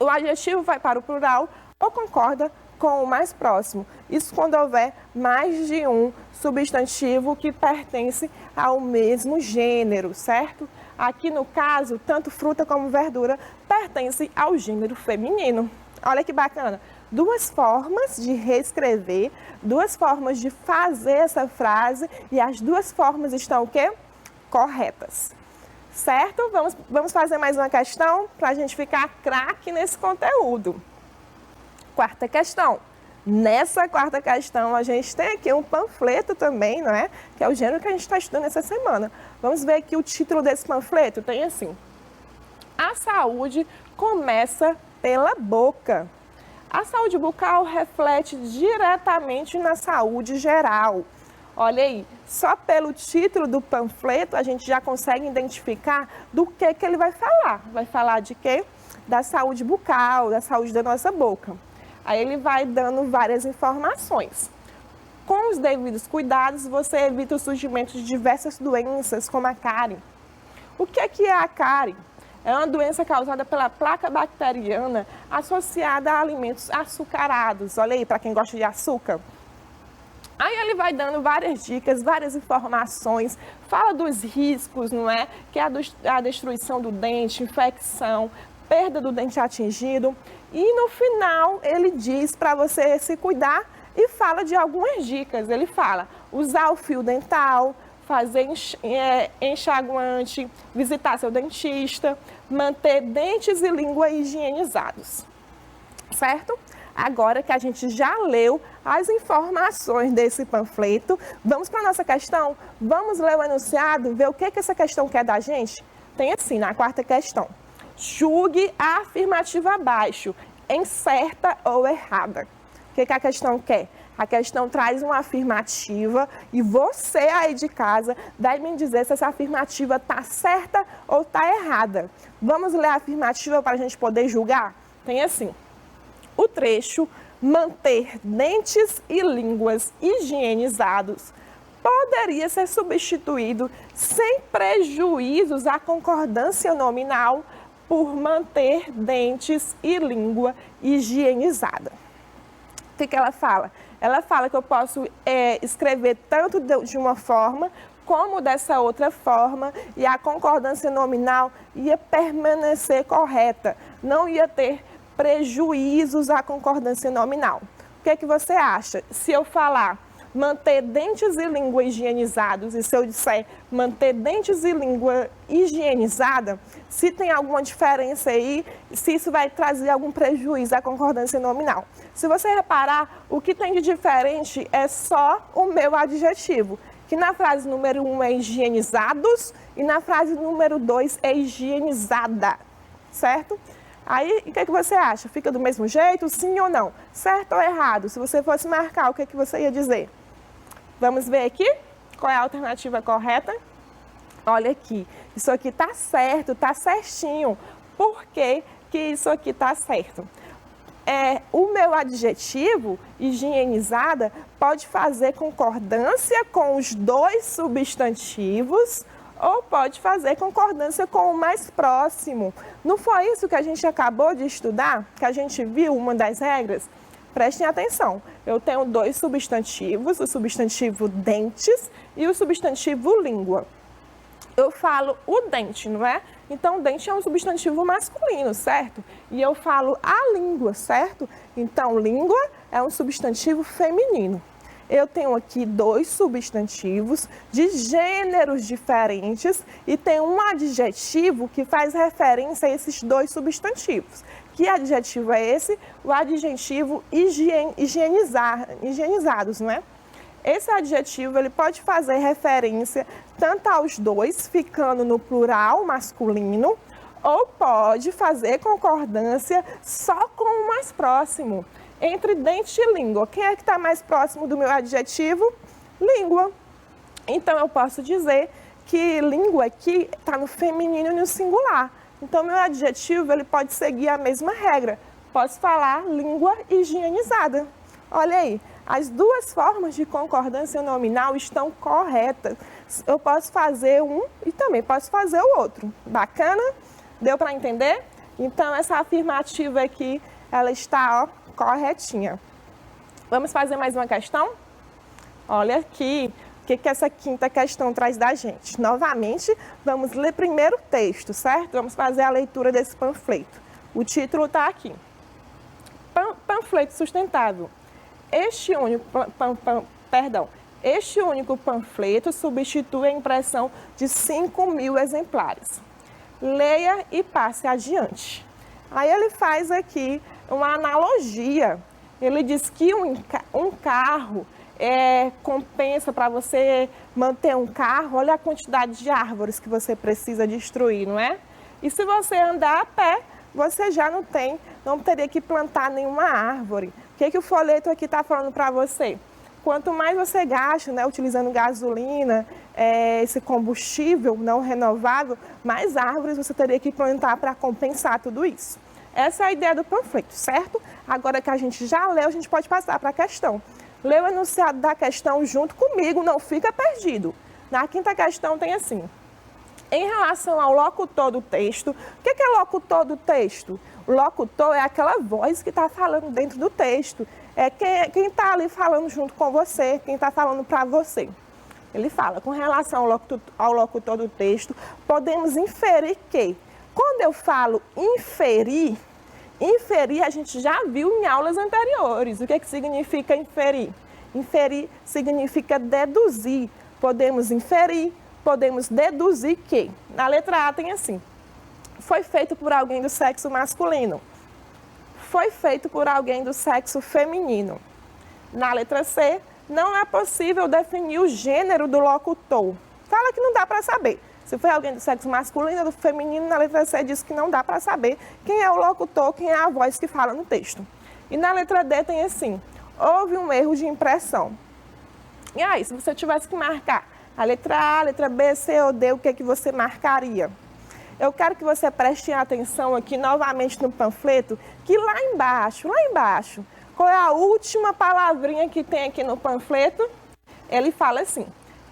O adjetivo vai para o plural ou concorda com o mais próximo. Isso quando houver mais de um substantivo que pertence ao mesmo gênero, certo? Aqui no caso, tanto fruta como verdura pertencem ao gênero feminino. Olha que bacana. Duas formas de reescrever, duas formas de fazer essa frase e as duas formas estão o quê? Corretas. Certo? Vamos fazer mais uma questão para a gente ficar craque nesse conteúdo. Quarta questão. Nessa quarta questão, a gente tem aqui um panfleto também, não é? Que é o gênero que a gente está estudando essa semana. Vamos ver aqui o título desse panfleto. Tem assim: A saúde começa pela boca. A saúde bucal reflete diretamente na saúde geral. Olha aí, só pelo título do panfleto a gente já consegue identificar do que ele vai falar. Vai falar de quê? Da saúde bucal, da saúde da nossa boca. Aí ele vai dando várias informações. Com os devidos cuidados, você evita o surgimento de diversas doenças, como a cárie. O que é a cárie? É uma doença causada pela placa bacteriana associada a alimentos açucarados. Olha aí, para quem gosta de açúcar. Aí ele vai dando várias dicas, várias informações, fala dos riscos, não é? Que é a destruição do dente, infecção, perda do dente atingido. E no final ele diz para você se cuidar e fala de algumas dicas. Ele fala usar o fio dental, fazer enxaguante, visitar seu dentista, manter dentes e língua higienizados. Certo? Agora que a gente já leu as informações desse panfleto, vamos para a nossa questão? Vamos ler o enunciado, ver o que essa questão quer da gente? Tem assim, na quarta questão. Julgue a afirmativa abaixo, em certa ou errada. O que a questão quer? A questão traz uma afirmativa e você aí de casa vai me dizer se essa afirmativa está certa ou está errada. Vamos ler a afirmativa para a gente poder julgar? Tem assim. O trecho manter dentes e línguas higienizados poderia ser substituído sem prejuízos à concordância nominal por manter dentes e língua higienizada. O que ela fala? Ela fala que eu posso escrever tanto de uma forma como dessa outra forma e a concordância nominal ia permanecer correta, não ia ter prejuízos à concordância nominal. O que é que você acha? Se eu falar manter dentes e língua higienizados, e se eu disser manter dentes e língua higienizada, se tem alguma diferença aí, se isso vai trazer algum prejuízo à concordância nominal. Se você reparar, o que tem de diferente é só o meu adjetivo, que na frase número 1 é higienizados e na frase número 2 é higienizada, certo? Aí, o que é que você acha? Fica do mesmo jeito, sim ou não? Certo ou errado? Se você fosse marcar, o que é que você ia dizer? Vamos ver aqui qual é a alternativa correta? Olha aqui, isso aqui está certo, está certinho. Por que que isso aqui está certo? O meu adjetivo, higienizada, pode fazer concordância com os dois substantivos ou pode fazer concordância com o mais próximo. Não foi isso que a gente acabou de estudar? Que a gente viu uma das regras? Prestem atenção, eu tenho dois substantivos, o substantivo dentes e o substantivo língua. Eu falo o dente, não é? Então, dente é um substantivo masculino, certo? E eu falo a língua, certo? Então, língua é um substantivo feminino. Eu tenho aqui dois substantivos de gêneros diferentes e tem um adjetivo que faz referência a esses dois substantivos. Que adjetivo é esse? O adjetivo higienizados, não é? Esse adjetivo ele pode fazer referência tanto aos dois, ficando no plural masculino, ou pode fazer concordância só com o mais próximo. Entre dente e língua, quem é que está mais próximo do meu adjetivo? Língua. Então, eu posso dizer que língua aqui está no feminino e no singular. Então, meu adjetivo ele pode seguir a mesma regra. Posso falar língua higienizada. Olha aí, as duas formas de concordância nominal estão corretas. Eu posso fazer um e também posso fazer o outro. Bacana? Deu para entender? Então, essa afirmativa aqui, ela está corretinha. Vamos fazer mais uma questão? Olha aqui, o que essa quinta questão traz da gente? Novamente, vamos ler primeiro o texto, certo? Vamos fazer a leitura desse panfleto. O título está aqui. Panfleto sustentável. Este único panfleto substitui a impressão de 5.000 exemplares. Leia e passe adiante. Aí ele faz aqui uma analogia. Ele diz que um carro compensa para você manter um carro. Olha a quantidade de árvores que você precisa destruir, não é? E se você andar a pé, você já não teria que plantar nenhuma árvore. O que o folheto aqui está falando para você? Quanto mais você gasta, né, utilizando gasolina, esse combustível não renovável, mais árvores você teria que plantar para compensar tudo isso. Essa é a ideia do panfleto, certo? Agora que a gente já leu, a gente pode passar para a questão. Lê o enunciado da questão junto comigo, não fica perdido. Na quinta questão tem assim. Em relação ao locutor do texto, o que é locutor do texto? O locutor é aquela voz que está falando dentro do texto. É quem está ali falando junto com você, quem está falando para você. Ele fala, com relação ao locutor do texto, podemos inferir que, quando eu falo inferir a gente já viu em aulas anteriores. O que significa inferir? Inferir significa deduzir. Podemos inferir, podemos deduzir que, na letra A tem assim, foi feito por alguém do sexo masculino, foi feito por alguém do sexo feminino. Na letra C, não é possível definir o gênero do locutor. Fala que não dá para saber. Se foi alguém do sexo masculino ou do feminino, na letra C diz que não dá para saber quem é o locutor, quem é a voz que fala no texto. E na letra D tem assim, houve um erro de impressão. E aí, se você tivesse que marcar a letra A, a letra B, C ou D, o que você marcaria? Eu quero que você preste atenção aqui novamente no panfleto, que lá embaixo, qual é a última palavrinha que tem aqui no panfleto? Ele fala assim,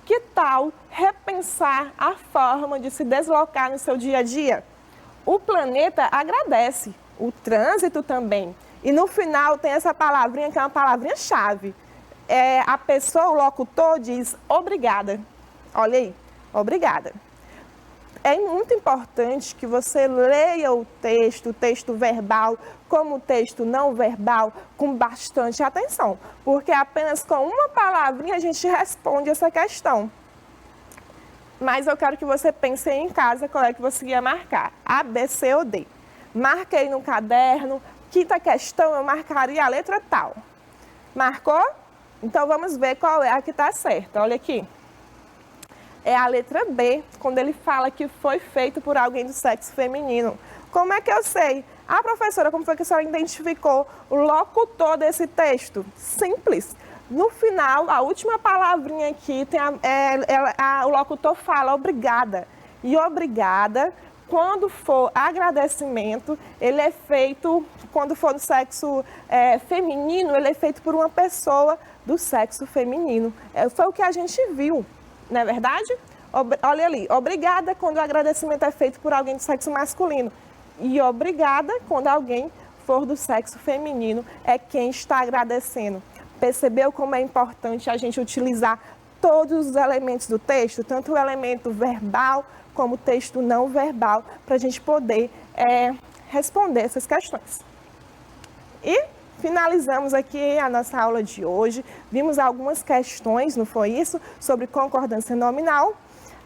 que tal repensar a forma de se deslocar no seu dia a dia? O planeta agradece, o trânsito também. E no final tem essa palavrinha que é uma palavrinha-chave. A pessoa, o locutor, diz obrigada. Olha aí, obrigada. é muito importante que você leia o texto verbal, como o texto não verbal, com bastante atenção, porque apenas com uma palavrinha a gente responde essa questão. Mas eu quero que você pense em casa qual é que você ia marcar, A, B, C ou D. Marquei no caderno, quinta questão eu marcaria a letra tal. Marcou? Então vamos ver qual é a que está certa, olha aqui. É a letra B, quando ele fala que foi feito por alguém do sexo feminino. Como é que eu sei? Ah, professora, como foi que a senhora identificou o locutor desse texto? Simples. No final, a última palavrinha aqui, tem o locutor fala obrigada. E obrigada, quando for agradecimento, ele é feito, quando for do sexo feminino, ele é feito por uma pessoa do sexo feminino. Foi o que a gente viu. Não é verdade? Olha ali, obrigada quando o agradecimento é feito por alguém do sexo masculino. E obrigada quando alguém for do sexo feminino, é quem está agradecendo. Percebeu como é importante a gente utilizar todos os elementos do texto, tanto o elemento verbal como o texto não verbal, para a gente poder responder essas questões. E finalizamos aqui a nossa aula de hoje, vimos algumas questões, não foi isso? Sobre concordância nominal.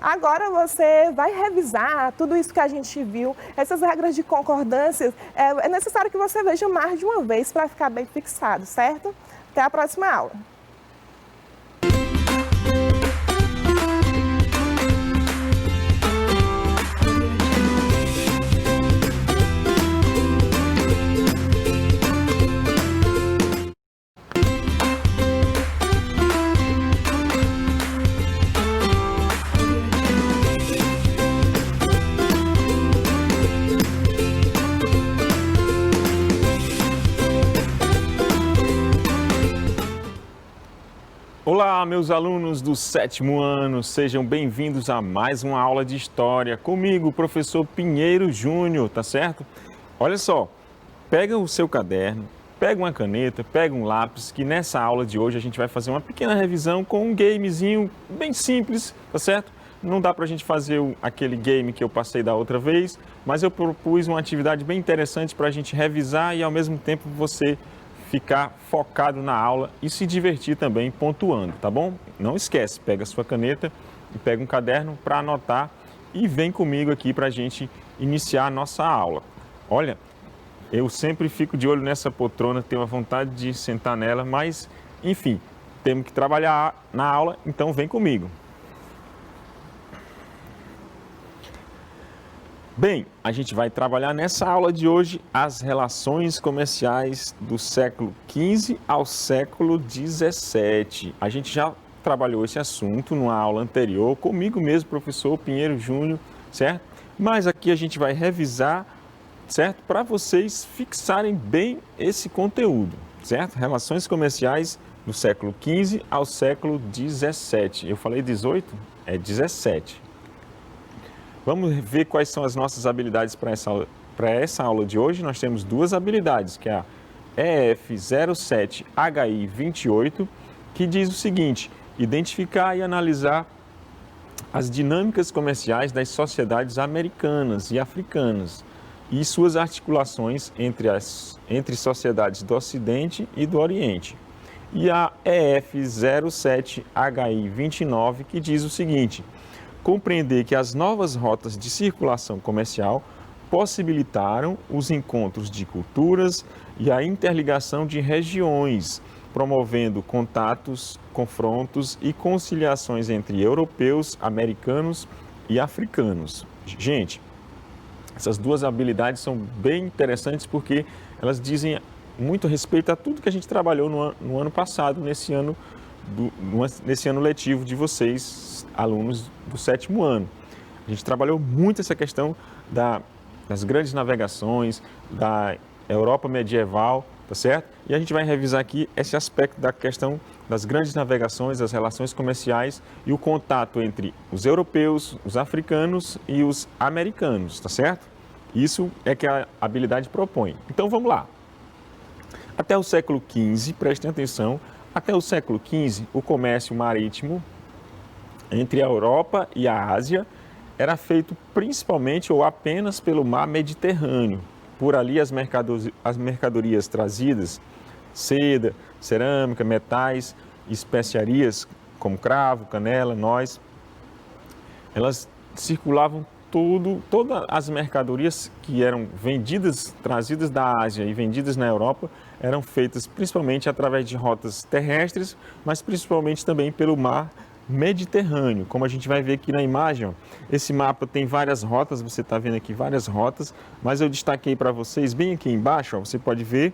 Agora você vai revisar tudo isso que a gente viu, essas regras de concordância, é necessário que você veja mais de uma vez para ficar bem fixado, certo? Até a próxima aula. Olá, meus alunos do 7º ano, sejam bem-vindos a mais uma aula de História comigo, o professor Pinheiro Júnior, tá certo? Olha só, pega o seu caderno, pega uma caneta, pega um lápis, que nessa aula de hoje a gente vai fazer uma pequena revisão com um gamezinho bem simples, tá certo? Não dá pra gente fazer aquele game que eu passei da outra vez, mas eu propus uma atividade bem interessante pra gente revisar e ao mesmo tempo você ficar focado na aula e se divertir também pontuando, tá bom? Não esquece, pega a sua caneta e pega um caderno para anotar e vem comigo aqui para a gente iniciar a nossa aula. Olha, eu sempre fico de olho nessa poltrona, tenho a vontade de sentar nela, mas, enfim, temos que trabalhar na aula, então vem comigo. Bem, a gente vai trabalhar nessa aula de hoje as relações comerciais do século XV ao século XVII. A gente já trabalhou esse assunto numa aula anterior, comigo mesmo, professor Pinheiro Júnior, certo? Mas aqui a gente vai revisar, certo? Para vocês fixarem bem esse conteúdo, certo? Relações comerciais do século XV ao século XVII. Eu falei 18? É 17. Vamos ver quais são as nossas habilidades para essa aula de hoje. Nós temos duas habilidades, que é a EF07HI28, que diz o seguinte: identificar e analisar as dinâmicas comerciais das sociedades americanas e africanas e suas articulações entre sociedades do Ocidente e do Oriente. E a EF07HI29, que diz o seguinte: compreender que as novas rotas de circulação comercial possibilitaram os encontros de culturas e a interligação de regiões, promovendo contatos, confrontos e conciliações entre europeus, americanos e africanos. Gente, essas duas habilidades são bem interessantes porque elas dizem muito respeito a tudo que a gente trabalhou no ano passado, nesse ano letivo de vocês, alunos do 7º ano. A gente trabalhou muito essa questão das grandes navegações, da Europa medieval, tá certo? E a gente vai revisar aqui esse aspecto da questão das grandes navegações, das relações comerciais e o contato entre os europeus, os africanos e os americanos, tá certo? Isso é que a habilidade propõe. Então vamos lá. Até o século XV, prestem atenção, até o século XV, o comércio marítimo entre a Europa e a Ásia era feito principalmente ou apenas pelo mar Mediterrâneo. Por ali as mercadorias trazidas, seda, cerâmica, metais, especiarias como cravo, canela, noz, elas circulavam todas as mercadorias que eram vendidas, trazidas da Ásia e vendidas na Europa, eram feitas principalmente através de rotas terrestres, mas principalmente também pelo mar Mediterrâneo. Como a gente vai ver aqui na imagem, ó, esse mapa tem várias rotas, você está vendo aqui várias rotas, mas eu destaquei para vocês bem aqui embaixo, ó, você pode ver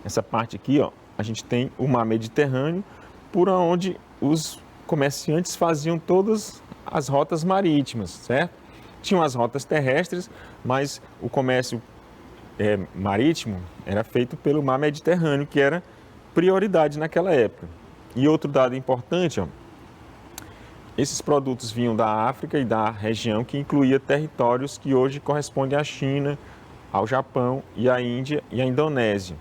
essa parte aqui, ó, a gente tem o mar Mediterrâneo, por onde os comerciantes faziam todas as rotas marítimas, certo? Tinham as rotas terrestres, mas o comércio marítimo era feito pelo mar Mediterrâneo, que era prioridade naquela época. E outro dado importante, ó, esses produtos vinham da África e da região que incluía territórios que hoje correspondem à China, ao Japão e à Índia e à Indonésia.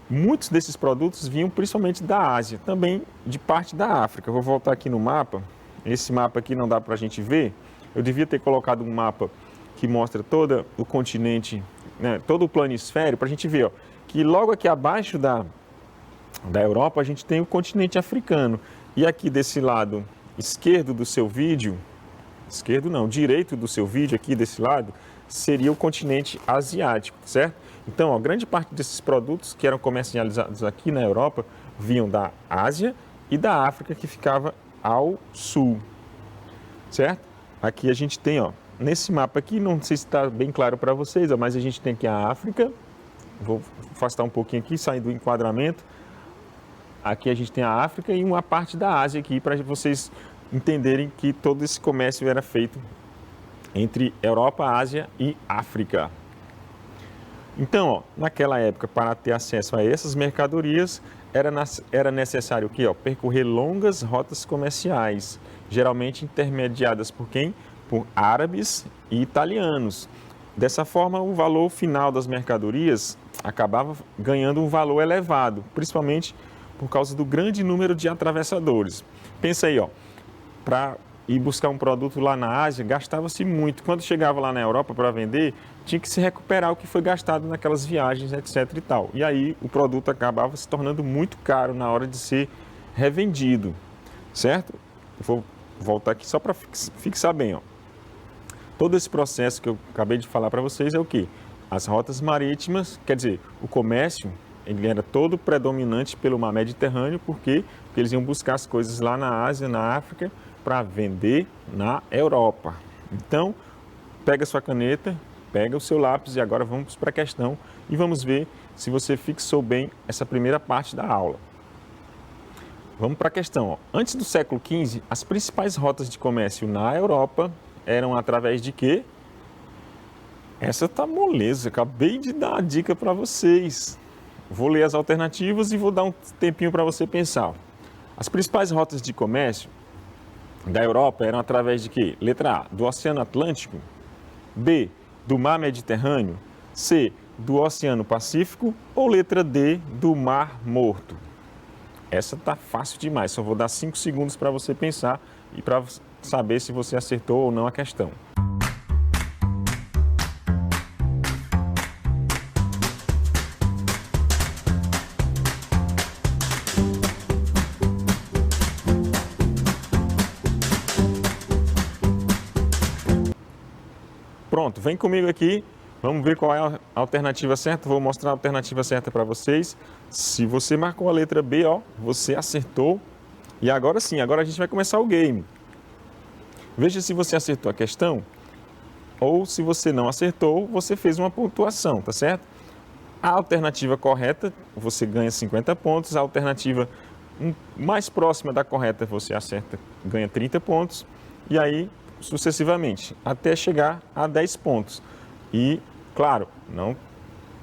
Muitos desses produtos vinham principalmente da Ásia, também de parte da África. Eu vou voltar aqui no mapa. Esse mapa aqui não dá para a gente ver. Eu devia ter colocado um mapa que mostra todo o continente, né, todo o planisfério, para a gente ver, ó, que logo aqui abaixo da Europa a gente tem o continente africano. E aqui desse lado esquerdo do seu vídeo, esquerdo não, direito do seu vídeo aqui desse lado, seria o continente asiático, certo? Então, ó, grande parte desses produtos que eram comercializados aqui na Europa vinham da Ásia e da África, que ficava ao sul, certo? Aqui a gente tem, ó, nesse mapa aqui, não sei se está bem claro para vocês, ó, mas a gente tem aqui a África, vou afastar um pouquinho aqui, sair do enquadramento. Aqui a gente tem a África e uma parte da Ásia aqui, para vocês entenderem que todo esse comércio era feito entre Europa, Ásia e África. Então, ó, naquela época, para ter acesso a essas mercadorias, era necessário o quê? Ó, percorrer longas rotas comerciais, geralmente intermediadas por quem? Por árabes e italianos. Dessa forma, o valor final das mercadorias acabava ganhando um valor elevado, principalmente por causa do grande número de atravessadores. Pensa aí, ó, para ir buscar um produto lá na Ásia, gastava-se muito. Quando chegava lá na Europa para vender, tinha que se recuperar o que foi gastado naquelas viagens, etc. e tal. E aí o produto acabava se tornando muito caro na hora de ser revendido, certo? Eu vou voltar aqui só para fixar bem, ó. Todo esse processo que eu acabei de falar para vocês é o quê? As rotas marítimas, quer dizer, o comércio, ele era todo predominante pelo mar Mediterrâneo, por quê? Porque eles iam buscar as coisas lá na Ásia, na África, para vender na Europa. Então, pega sua caneta, pega o seu lápis e agora vamos para a questão e vamos ver se você fixou bem essa primeira parte da aula. Vamos para a questão. Ó. Antes do século XV, as principais rotas de comércio na Europa eram através de quê? Essa tá moleza, acabei de dar a dica para vocês. Vou ler as alternativas e vou dar um tempinho para você pensar. As principais rotas de comércio da Europa eram através de quê? Letra A, do Oceano Atlântico, B, do Mar Mediterrâneo, C, do Oceano Pacífico ou letra D, do Mar Morto. Essa tá fácil demais, só vou dar 5 segundos para você pensar e para saber se você acertou ou não a questão. Pronto, vem comigo aqui, vamos ver qual é a alternativa certa. Vou mostrar a alternativa certa para vocês. Se você marcou a letra B, ó, você acertou. E agora sim, agora a gente vai começar o game. Veja se você acertou a questão ou se você não acertou, você fez uma pontuação, tá certo? A alternativa correta, você ganha 50 pontos. A alternativa mais próxima da correta, você acerta, ganha 30 pontos. E aí, sucessivamente, até chegar a 10 pontos. E, claro, não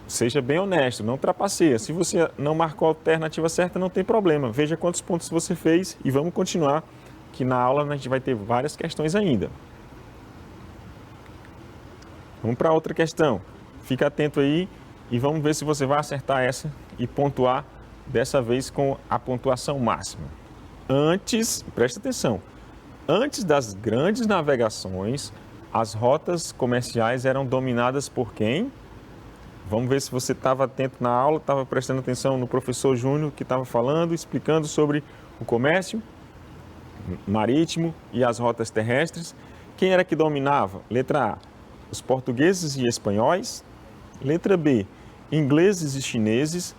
seja bem honesto, não trapaceia. Se você não marcou a alternativa certa, não tem problema. Veja quantos pontos você fez e vamos continuar, que na aula a gente vai ter várias questões ainda. Vamos para outra questão. Fica atento aí e vamos ver se você vai acertar essa e pontuar dessa vez com a pontuação máxima. Antes, presta atenção. antes das grandes navegações, as rotas comerciais eram dominadas por quem? Vamos ver se você estava atento na aula, estava prestando atenção no professor Júnior que estava falando, explicando sobre o comércio marítimo e as rotas terrestres. Quem era que dominava? Letra A, os portugueses e espanhóis. Letra B, ingleses e chineses.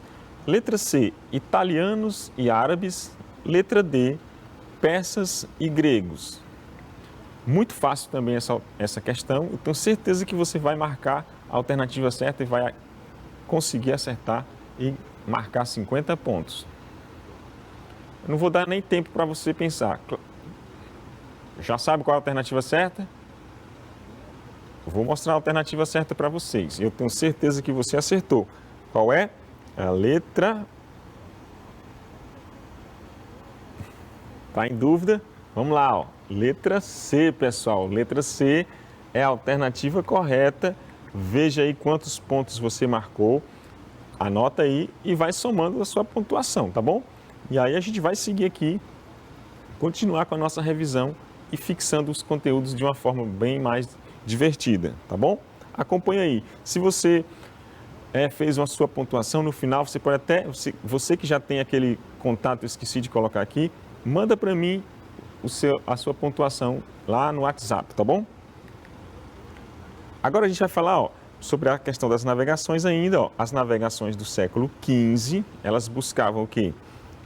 Letra C, italianos e árabes. Letra D, persas e gregos. Muito fácil também essa questão. Eu tenho certeza que você vai marcar a alternativa certa e vai conseguir acertar e marcar 50 pontos. Eu não vou dar nem tempo para você pensar. Já sabe qual é a alternativa certa? Eu vou mostrar a alternativa certa para vocês. Eu tenho certeza que você acertou. Qual é? A letra... Está em dúvida? Vamos lá, ó. Letra C, pessoal. Letra C é a alternativa correta. Veja aí quantos pontos você marcou. Anota aí e vai somando a sua pontuação, tá bom? E aí a gente vai seguir aqui, continuar com a nossa revisão e fixando os conteúdos de uma forma bem mais divertida, tá bom? Acompanha aí. Se você fez a sua pontuação no final, você pode até, você que já tem aquele contato, eu esqueci de colocar aqui, manda para mim a sua pontuação lá no WhatsApp, tá bom? Agora a gente vai falar, ó, sobre a questão das navegações ainda, ó. As navegações do século XV, elas buscavam o quê?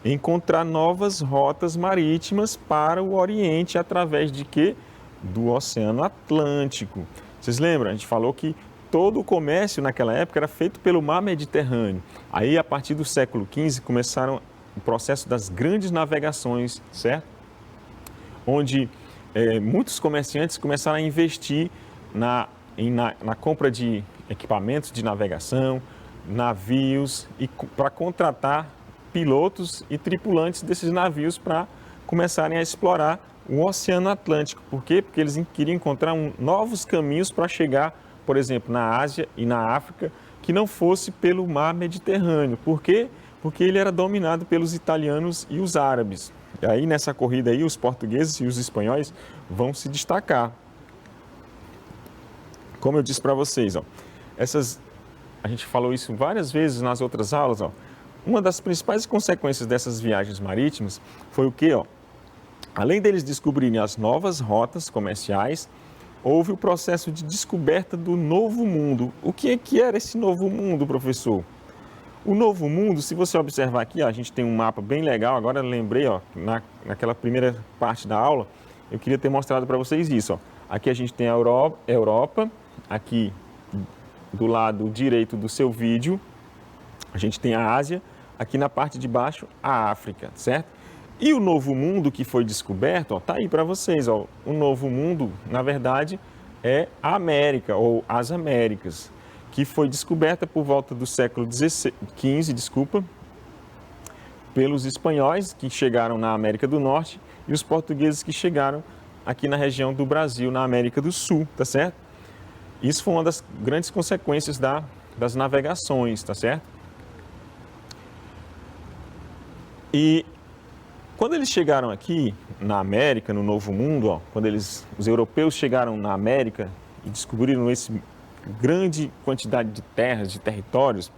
Encontrar novas rotas marítimas para o Oriente através de quê? Do Oceano Atlântico. Vocês lembram? A gente falou que todo o comércio naquela época era feito pelo Mar Mediterrâneo. Aí, a partir do século XV, começaram o processo das grandes navegações, certo? Onde muitos comerciantes começaram a investir na compra de equipamentos de navegação, navios, e para contratar pilotos e tripulantes desses navios para começarem a explorar o Oceano Atlântico. Por quê? Porque eles queriam encontrar novos caminhos para chegar, por exemplo, na Ásia e na África, que não fosse pelo Mar Mediterrâneo. Por quê? Porque ele era dominado pelos italianos e os árabes. E aí, nessa corrida aí, os portugueses e os espanhóis vão se destacar. Como eu disse para vocês, ó, a gente falou isso várias vezes nas outras aulas, ó. Uma das principais consequências dessas viagens marítimas foi o quê, ó? Além deles descobrirem as novas rotas comerciais, houve o processo de descoberta do Novo Mundo. O que era esse Novo Mundo, professor? O Novo Mundo, se você observar aqui, ó, a gente tem um mapa bem legal. Agora eu lembrei, ó, naquela primeira parte da aula, eu queria ter mostrado para vocês isso, ó. Aqui a gente tem a Europa, aqui do lado direito do seu vídeo, a gente tem a Ásia, aqui na parte de baixo a África, certo? E o Novo Mundo que foi descoberto, ó, tá aí para vocês, ó. O Novo Mundo, na verdade, é a América ou as Américas, que foi descoberta por volta do século XV, pelos espanhóis que chegaram na América do Norte e os portugueses que chegaram aqui na região do Brasil, na América do Sul, tá certo? Isso foi uma das grandes consequências das navegações, tá certo? E quando eles chegaram aqui na América, no Novo Mundo, ó, quando os europeus chegaram na América e descobriram essa grande quantidade de terras, de territórios,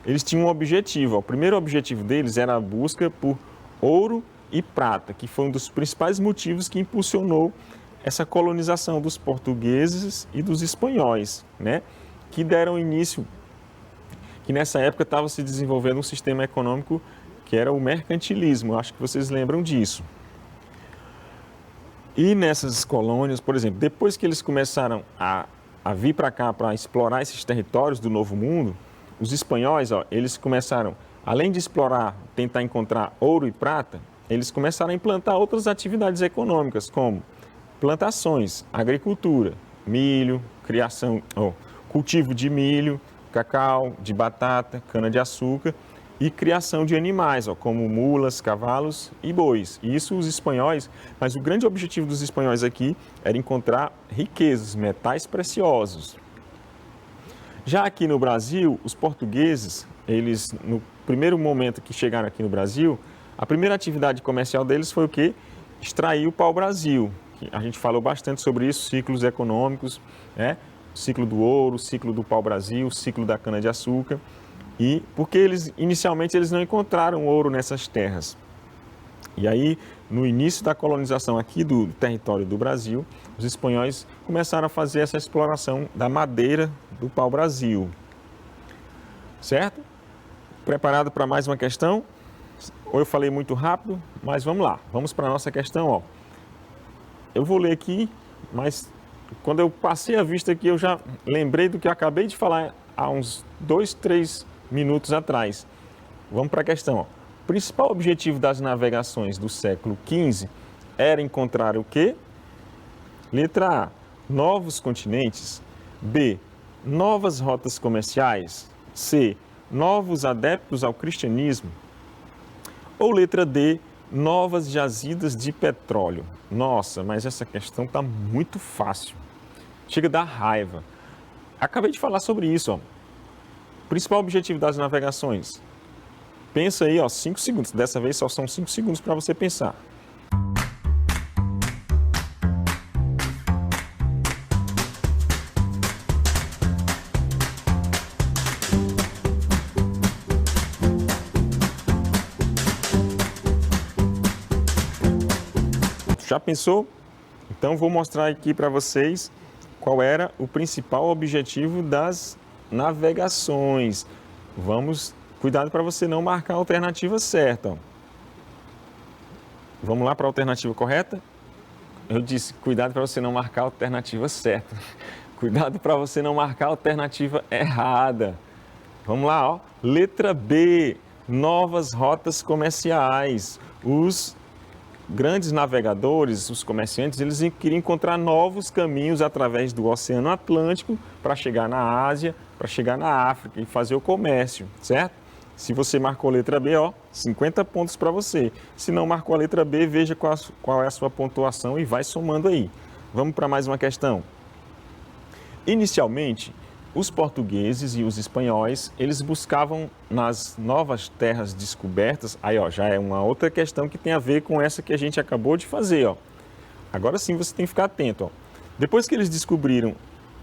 eles tinham um objetivo. Ó. O primeiro objetivo deles era a busca por ouro e prata, que foi um dos principais motivos que impulsionou essa colonização dos portugueses e dos espanhóis, né? Que deram início, que nessa época estava se desenvolvendo um sistema econômico que era o mercantilismo. Acho que vocês lembram disso. E nessas colônias, por exemplo, depois que eles começaram a vir para cá para explorar esses territórios do Novo Mundo, os espanhóis, ó, eles começaram, além de explorar, tentar encontrar ouro e prata, eles começaram a implantar outras atividades econômicas, como plantações, agricultura, milho, cultivo de milho, cacau, de batata, cana-de-açúcar e criação de animais, ó, como mulas, cavalos e bois. E isso os espanhóis, mas o grande objetivo dos espanhóis aqui era encontrar riquezas, metais preciosos. Já aqui no Brasil, os portugueses, eles, no primeiro momento que chegaram aqui no Brasil, a primeira atividade comercial deles foi o quê? Extrair o pau-brasil, que a gente falou bastante sobre isso, ciclos econômicos, né? O ciclo do ouro, o ciclo do pau-brasil, o ciclo da cana-de-açúcar. E porque inicialmente eles não encontraram ouro nessas terras. E aí, no início da colonização aqui do território do Brasil, os espanhóis começaram a fazer essa exploração da madeira do pau-brasil. Certo? Preparado para mais uma questão? Ou eu falei muito rápido, mas vamos lá. Vamos para a nossa questão, ó. Eu vou ler aqui, mas quando eu passei a vista aqui, eu já lembrei do que eu acabei de falar há uns 2, 3 minutos atrás. Vamos para a questão, ó. O principal objetivo das navegações do século XV era encontrar o quê? Letra A, novos continentes. B, novas rotas comerciais. C, novos adeptos ao cristianismo. Ou letra D, novas jazidas de petróleo. Nossa, mas essa questão está muito fácil. Chega a dar raiva. Acabei de falar sobre isso, ó. Principal objetivo das navegações. Pensa aí, ó, 5 segundos. Dessa vez só são 5 segundos para você pensar. Já pensou? Então vou mostrar aqui para vocês qual era o principal objetivo das navegações. Cuidado para você não marcar a alternativa certa. Vamos lá para a alternativa correta? Eu disse, cuidado para você não marcar a alternativa certa. Cuidado para você não marcar a alternativa errada. Vamos lá, ó. Letra B, novas rotas comerciais. Os grandes navegadores, os comerciantes, eles queriam encontrar novos caminhos através do Oceano Atlântico para chegar na Ásia, para chegar na África e fazer o comércio, certo? Se você marcou a letra B, ó, 50 pontos para você. Se não marcou a letra B, veja qual é a sua pontuação e vai somando aí. Vamos para mais uma questão. Inicialmente, os portugueses e os espanhóis, eles buscavam nas novas terras descobertas, aí ó, já é uma outra questão que tem a ver com essa que a gente acabou de fazer, ó. Agora sim você tem que ficar atento, ó. Depois que eles descobriram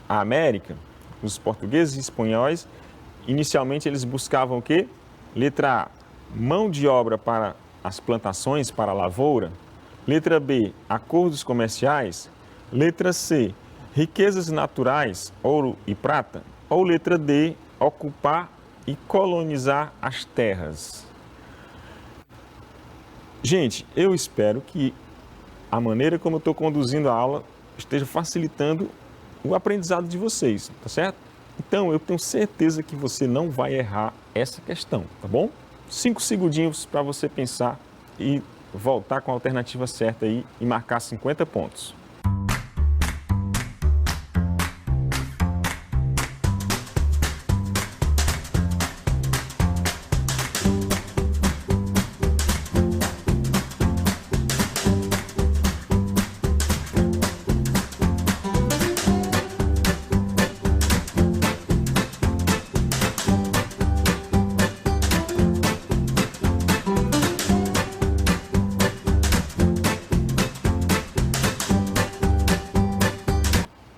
a América, os portugueses e espanhóis, inicialmente eles buscavam o quê? Letra A, mão de obra para as plantações, para a lavoura. Letra B, acordos comerciais. Letra C, riquezas naturais, ouro e prata. Ou letra D, ocupar e colonizar as terras. Gente, eu espero que a maneira como eu estou conduzindo a aula esteja facilitando o aprendizado de vocês, tá certo? Então, eu tenho certeza que você não vai errar essa questão, tá bom? 5 segundinhos para você pensar e voltar com a alternativa certa aí e marcar 50 pontos.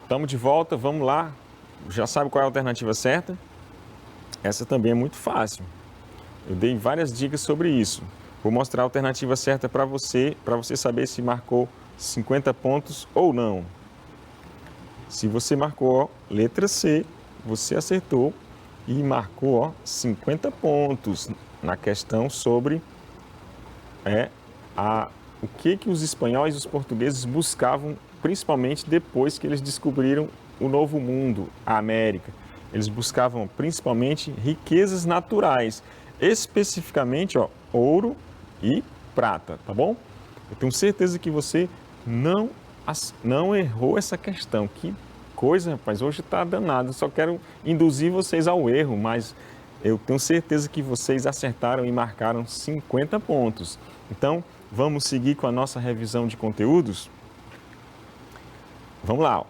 Estamos de volta, vamos lá. Já sabe qual é a alternativa certa? Essa também é muito fácil. Eu dei várias dicas sobre isso. Vou mostrar a alternativa certa para você saber se marcou 50 pontos ou não. Se você marcou, ó, letra C, você acertou e marcou, ó, 50 pontos na questão sobre o que os espanhóis e os portugueses buscavam, principalmente depois que eles descobriram o Novo Mundo, a América. Eles buscavam principalmente riquezas naturais, especificamente, ó, ouro e prata, tá bom? Eu tenho certeza que você não errou essa questão. Que coisa, rapaz, hoje está danado. Eu só quero induzir vocês ao erro, mas eu tenho certeza que vocês acertaram e marcaram 50 pontos. Então, vamos seguir com a nossa revisão de conteúdos? Vamos lá, ó.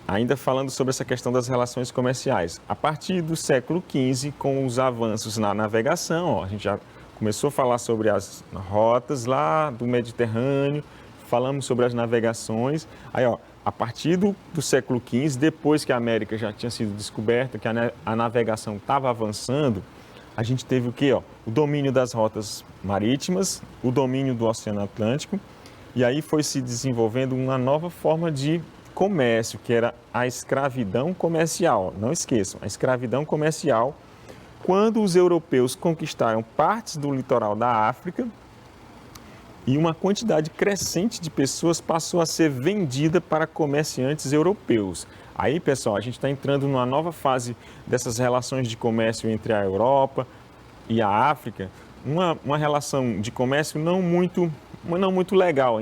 Ainda falando sobre essa questão das relações comerciais. A partir do século XV, com os avanços na navegação, ó, a gente já começou a falar sobre as rotas lá do Mediterrâneo, falamos sobre as navegações. Aí, ó, a partir do século XV, depois que a América já tinha sido descoberta, que a navegação estava avançando, a gente teve o quê? Ó? O domínio das rotas marítimas, o domínio do Oceano Atlântico, e aí foi se desenvolvendo uma nova forma de comércio, que era a escravidão comercial. Não esqueçam, a escravidão comercial, quando os europeus conquistaram partes do litoral da África e uma quantidade crescente de pessoas passou a ser vendida para comerciantes europeus. Aí, pessoal, a gente está entrando numa nova fase dessas relações de comércio entre a Europa e a África, uma relação de comércio não muito legal,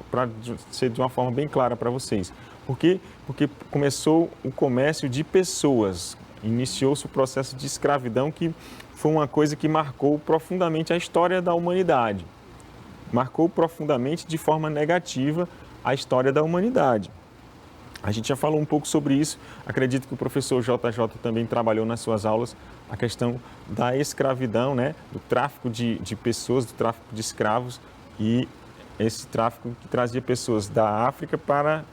para ser de uma forma bem clara para vocês. Por quê? Porque começou o comércio de pessoas, iniciou-se o processo de escravidão, que foi uma coisa que marcou profundamente a história da humanidade. Marcou profundamente, de forma negativa, a história da humanidade. A gente já falou um pouco sobre isso, acredito que o professor JJ também trabalhou nas suas aulas a questão da escravidão, né? Do tráfico de pessoas, do tráfico de escravos, e esse tráfico que trazia pessoas da África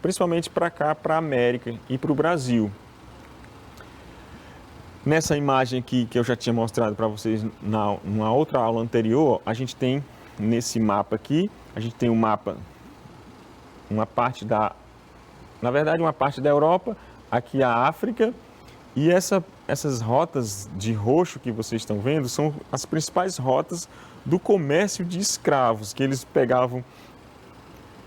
principalmente para cá, para a América e para o Brasil. Nessa imagem aqui que eu já tinha mostrado para vocês numa outra aula anterior, a gente tem nesse mapa aqui, a gente tem um mapa, uma parte da Europa, aqui a África, e essas rotas de roxo que vocês estão vendo são as principais rotas do comércio de escravos, que eles pegavam,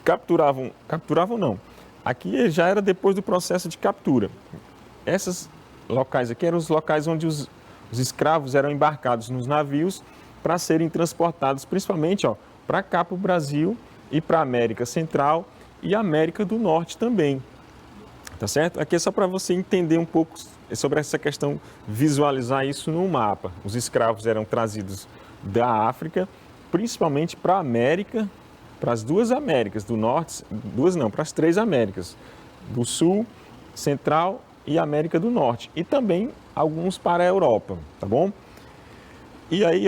capturavam não, aqui já era depois do processo de captura. Esses locais aqui eram os locais onde os escravos eram embarcados nos navios para serem transportados, principalmente para cá, para o Brasil e para a América Central e América do Norte também, tá certo? Aqui é só para você entender um pouco sobre essa questão, visualizar isso no mapa. Os escravos eram trazidos da África, principalmente para a América, para as duas Américas do Norte, para as três Américas, do Sul, Central e América do Norte, e também alguns para a Europa, tá bom? E aí,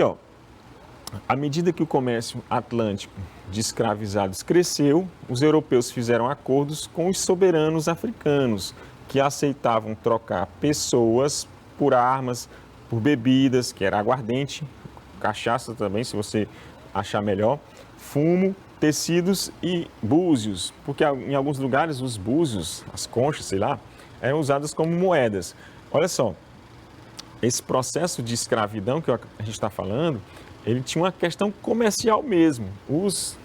à medida que o comércio atlântico de escravizados cresceu, os europeus fizeram acordos com os soberanos africanos, que aceitavam trocar pessoas por armas, por bebidas, que era aguardente, cachaça também, se você achar melhor, fumo, tecidos e búzios, porque em alguns lugares os búzios, as conchas, sei lá, eram usadas como moedas. Olha só, esse processo de escravidão que a gente está falando, ele tinha uma questão comercial mesmo. Os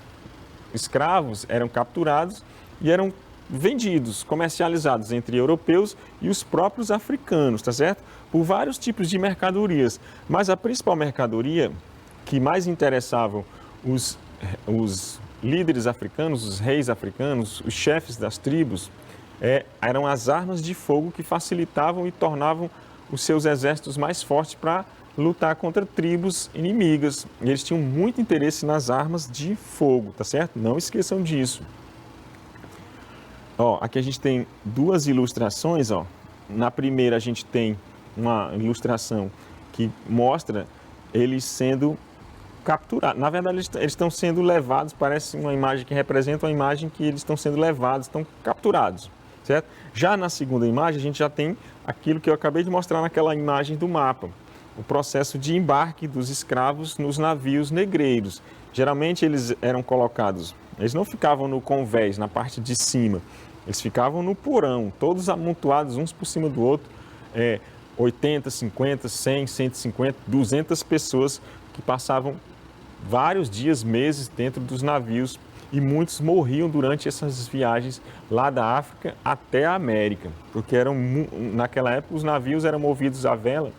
escravos eram capturados e eram vendidos, comercializados entre europeus e os próprios africanos, tá certo? Por vários tipos de mercadorias. Mas a principal mercadoria que mais interessava os líderes africanos, os reis africanos, os chefes das tribos, eram as armas de fogo que facilitavam e tornavam os seus exércitos mais fortes para lutar contra tribos inimigas. E eles tinham muito interesse nas armas de fogo, tá certo? Não esqueçam disso. Aqui a gente tem duas ilustrações, Na primeira a gente tem uma ilustração que mostra eles sendo capturados. Na verdade, eles estão sendo levados, parece uma imagem que representa uma imagem que eles estão sendo levados, estão capturados, certo? Já na segunda imagem, a gente já tem aquilo que eu acabei de mostrar naquela imagem do mapa, o processo de embarque dos escravos nos navios negreiros. Geralmente eles eram colocados, eles não ficavam no convés, na parte de cima, eles ficavam no porão, todos amontoados uns por cima do outro, 80, 50, 100, 150, 200 pessoas que passavam vários dias, meses dentro dos navios, e muitos morriam durante essas viagens lá da África até a América, porque naquela época os navios eram movidos à vela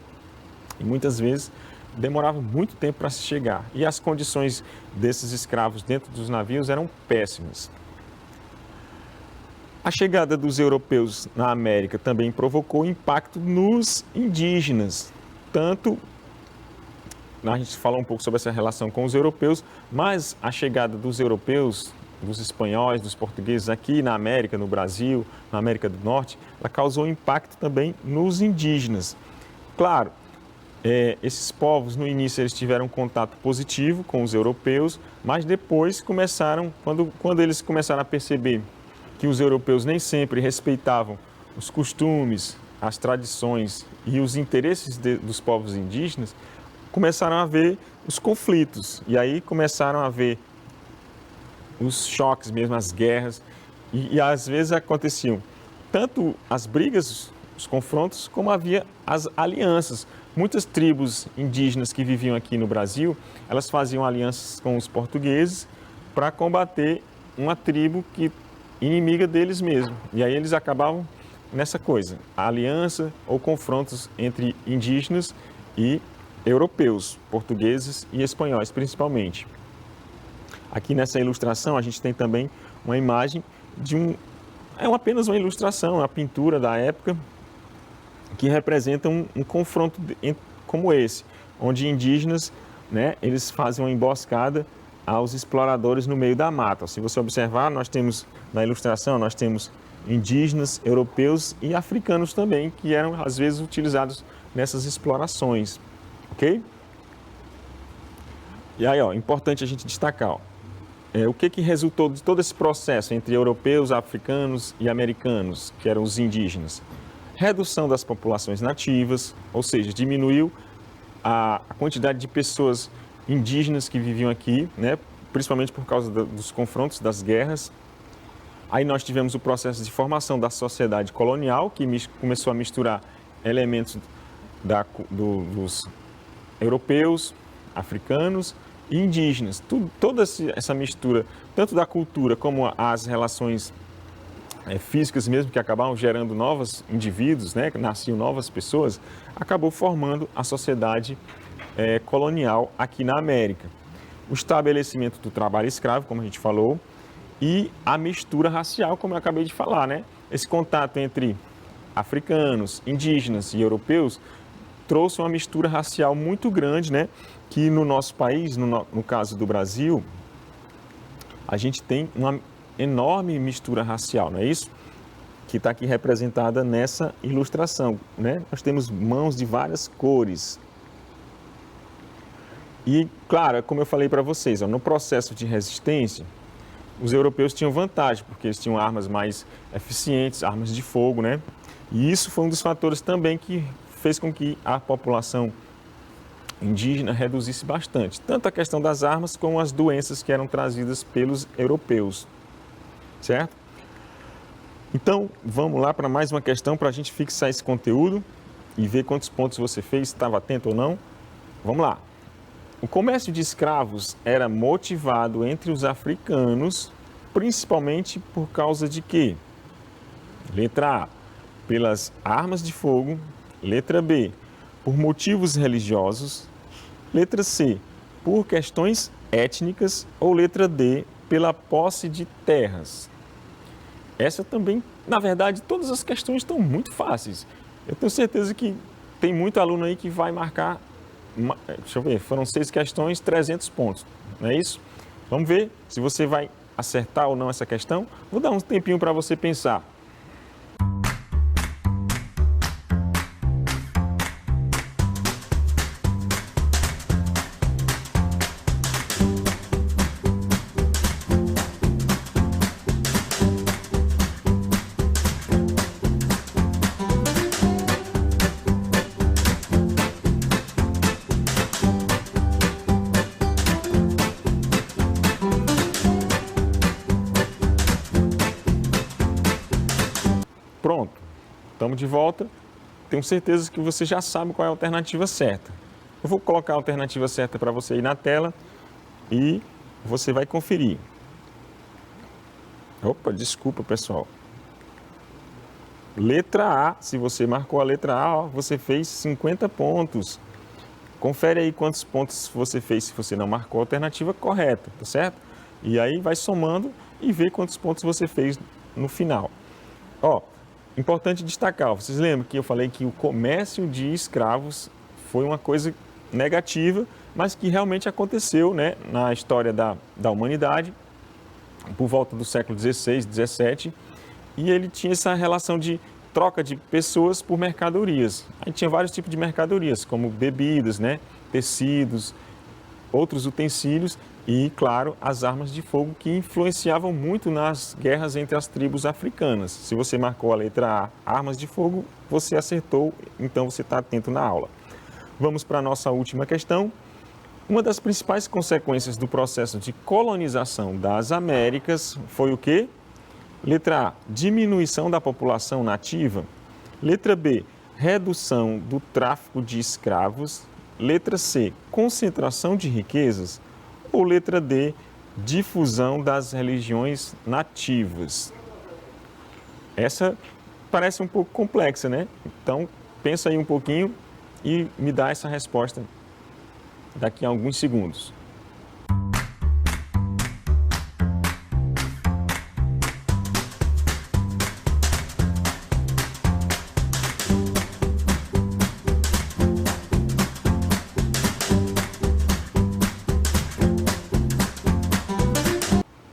e muitas vezes demorava muito tempo para se chegar, e as condições desses escravos dentro dos navios eram péssimas. A chegada dos europeus na América também provocou impacto nos indígenas, tanto a gente falou um pouco sobre essa relação com os europeus, mas a chegada dos europeus, dos espanhóis, dos portugueses aqui na América, no Brasil, na América do Norte, ela causou impacto também nos indígenas. Claro, esses povos, no início, eles tiveram um contato positivo com os europeus, mas depois começaram, quando eles começaram a perceber que os europeus nem sempre respeitavam os costumes, as tradições e os interesses dos povos indígenas, começaram a haver os conflitos. E aí começaram a haver os choques mesmo, as guerras. E às vezes aconteciam tanto as brigas, os confrontos, como havia as alianças. Muitas tribos indígenas que viviam aqui no Brasil, elas faziam alianças com os portugueses para combater uma tribo inimiga deles mesmo. E aí eles acabavam nessa coisa, a aliança ou confrontos entre indígenas e europeus, portugueses e espanhóis principalmente. Aqui nessa ilustração a gente tem também uma imagem apenas uma ilustração, uma pintura da época que representa um confronto como esse, onde indígenas, né, eles fazem uma emboscada aos exploradores no meio da mata. Se você observar, na ilustração, nós temos indígenas, europeus e africanos também, que eram às vezes utilizados nessas explorações, ok? E aí, importante a gente destacar, o que resultou de todo esse processo entre europeus, africanos e americanos, que eram os indígenas? Redução das populações nativas, ou seja, diminuiu a quantidade de pessoas indígenas que viviam aqui, né, principalmente por causa dos confrontos, das guerras. Aí nós tivemos o processo de formação da sociedade colonial, que começou a misturar elementos dos europeus, africanos e indígenas. Toda essa mistura, tanto da cultura como as relações físicas mesmo, que acabavam gerando novos indivíduos, né, que nasciam novas pessoas, acabou formando a sociedade colonial aqui na América. O estabelecimento do trabalho escravo, como a gente falou, e a mistura racial, como eu acabei de falar, né? Esse contato entre africanos, indígenas e europeus trouxe uma mistura racial muito grande, né? Que no nosso país, no caso do Brasil, a gente tem uma enorme mistura racial, não é isso? Que está aqui representada nessa ilustração, né? Nós temos mãos de várias cores. E, claro, como eu falei para vocês, no processo de resistência, os europeus tinham vantagem, porque eles tinham armas mais eficientes, armas de fogo, né? E isso foi um dos fatores também que fez com que a população indígena reduzisse bastante. Tanto a questão das armas, como as doenças que eram trazidas pelos europeus, certo? Então, vamos lá para mais uma questão para a gente fixar esse conteúdo e ver quantos pontos você fez, se estava atento ou não. Vamos lá. O comércio de escravos era motivado entre os africanos, principalmente por causa de quê? Letra A, pelas armas de fogo. Letra B, por motivos religiosos. Letra C, por questões étnicas. Ou letra D, pela posse de terras. Essa também, na verdade, todas as questões estão muito fáceis. Eu tenho certeza que tem muito aluno aí que vai marcar. Deixa eu ver, foram 6 questões, 300 pontos, não é isso? Vamos ver se você vai acertar ou não essa questão. Vou dar um tempinho para você pensar. Pronto, estamos de volta. Tenho certeza que você já sabe qual é a alternativa certa. Eu vou colocar a alternativa certa para você aí na tela e você vai conferir. Opa, desculpa, pessoal. Letra A, se você marcou a letra A, você fez 50 pontos. Confere aí quantos pontos você fez se você não marcou a alternativa correta, tá certo? E aí vai somando e vê quantos pontos você fez no final. Importante destacar, vocês lembram que eu falei que o comércio de escravos foi uma coisa negativa, mas que realmente aconteceu, né, na história da humanidade, por volta do século XVI, XVII, e ele tinha essa relação de troca de pessoas por mercadorias. Aí tinha vários tipos de mercadorias, como bebidas, né, tecidos, outros utensílios e, claro, as armas de fogo que influenciavam muito nas guerras entre as tribos africanas. Se você marcou a letra A, armas de fogo, você acertou, então você está atento na aula. Vamos para a nossa última questão. Uma das principais consequências do processo de colonização das Américas foi o quê? Letra A, diminuição da população nativa. Letra B, redução do tráfico de escravos. Letra C, concentração de riquezas. Ou letra D, difusão das religiões nativas. Essa parece um pouco complexa, né? Então, pensa aí um pouquinho e me dá essa resposta daqui a alguns segundos.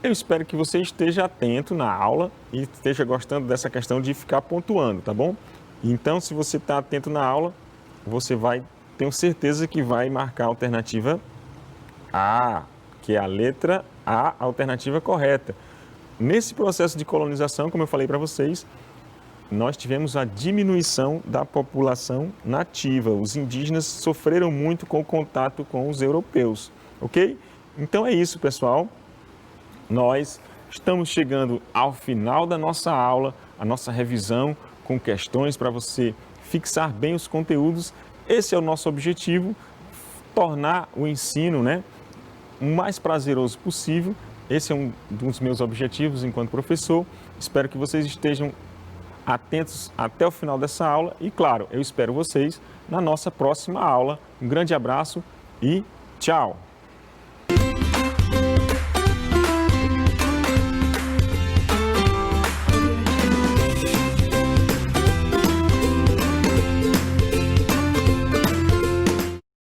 Eu espero que você esteja atento na aula e esteja gostando dessa questão de ficar pontuando, tá bom? Então, se você está atento na aula, você vai, tenho certeza que vai marcar a alternativa A, que é a letra A, a alternativa correta. Nesse processo de colonização, como eu falei para vocês, nós tivemos a diminuição da população nativa. Os indígenas sofreram muito com o contato com os europeus, ok? Então é isso, pessoal. Nós estamos chegando ao final da nossa aula, a nossa revisão com questões para você fixar bem os conteúdos. Esse é o nosso objetivo, tornar o ensino, né, o mais prazeroso possível. Esse é um dos meus objetivos enquanto professor. Espero que vocês estejam atentos até o final dessa aula e, claro, eu espero vocês na nossa próxima aula. Um grande abraço e tchau!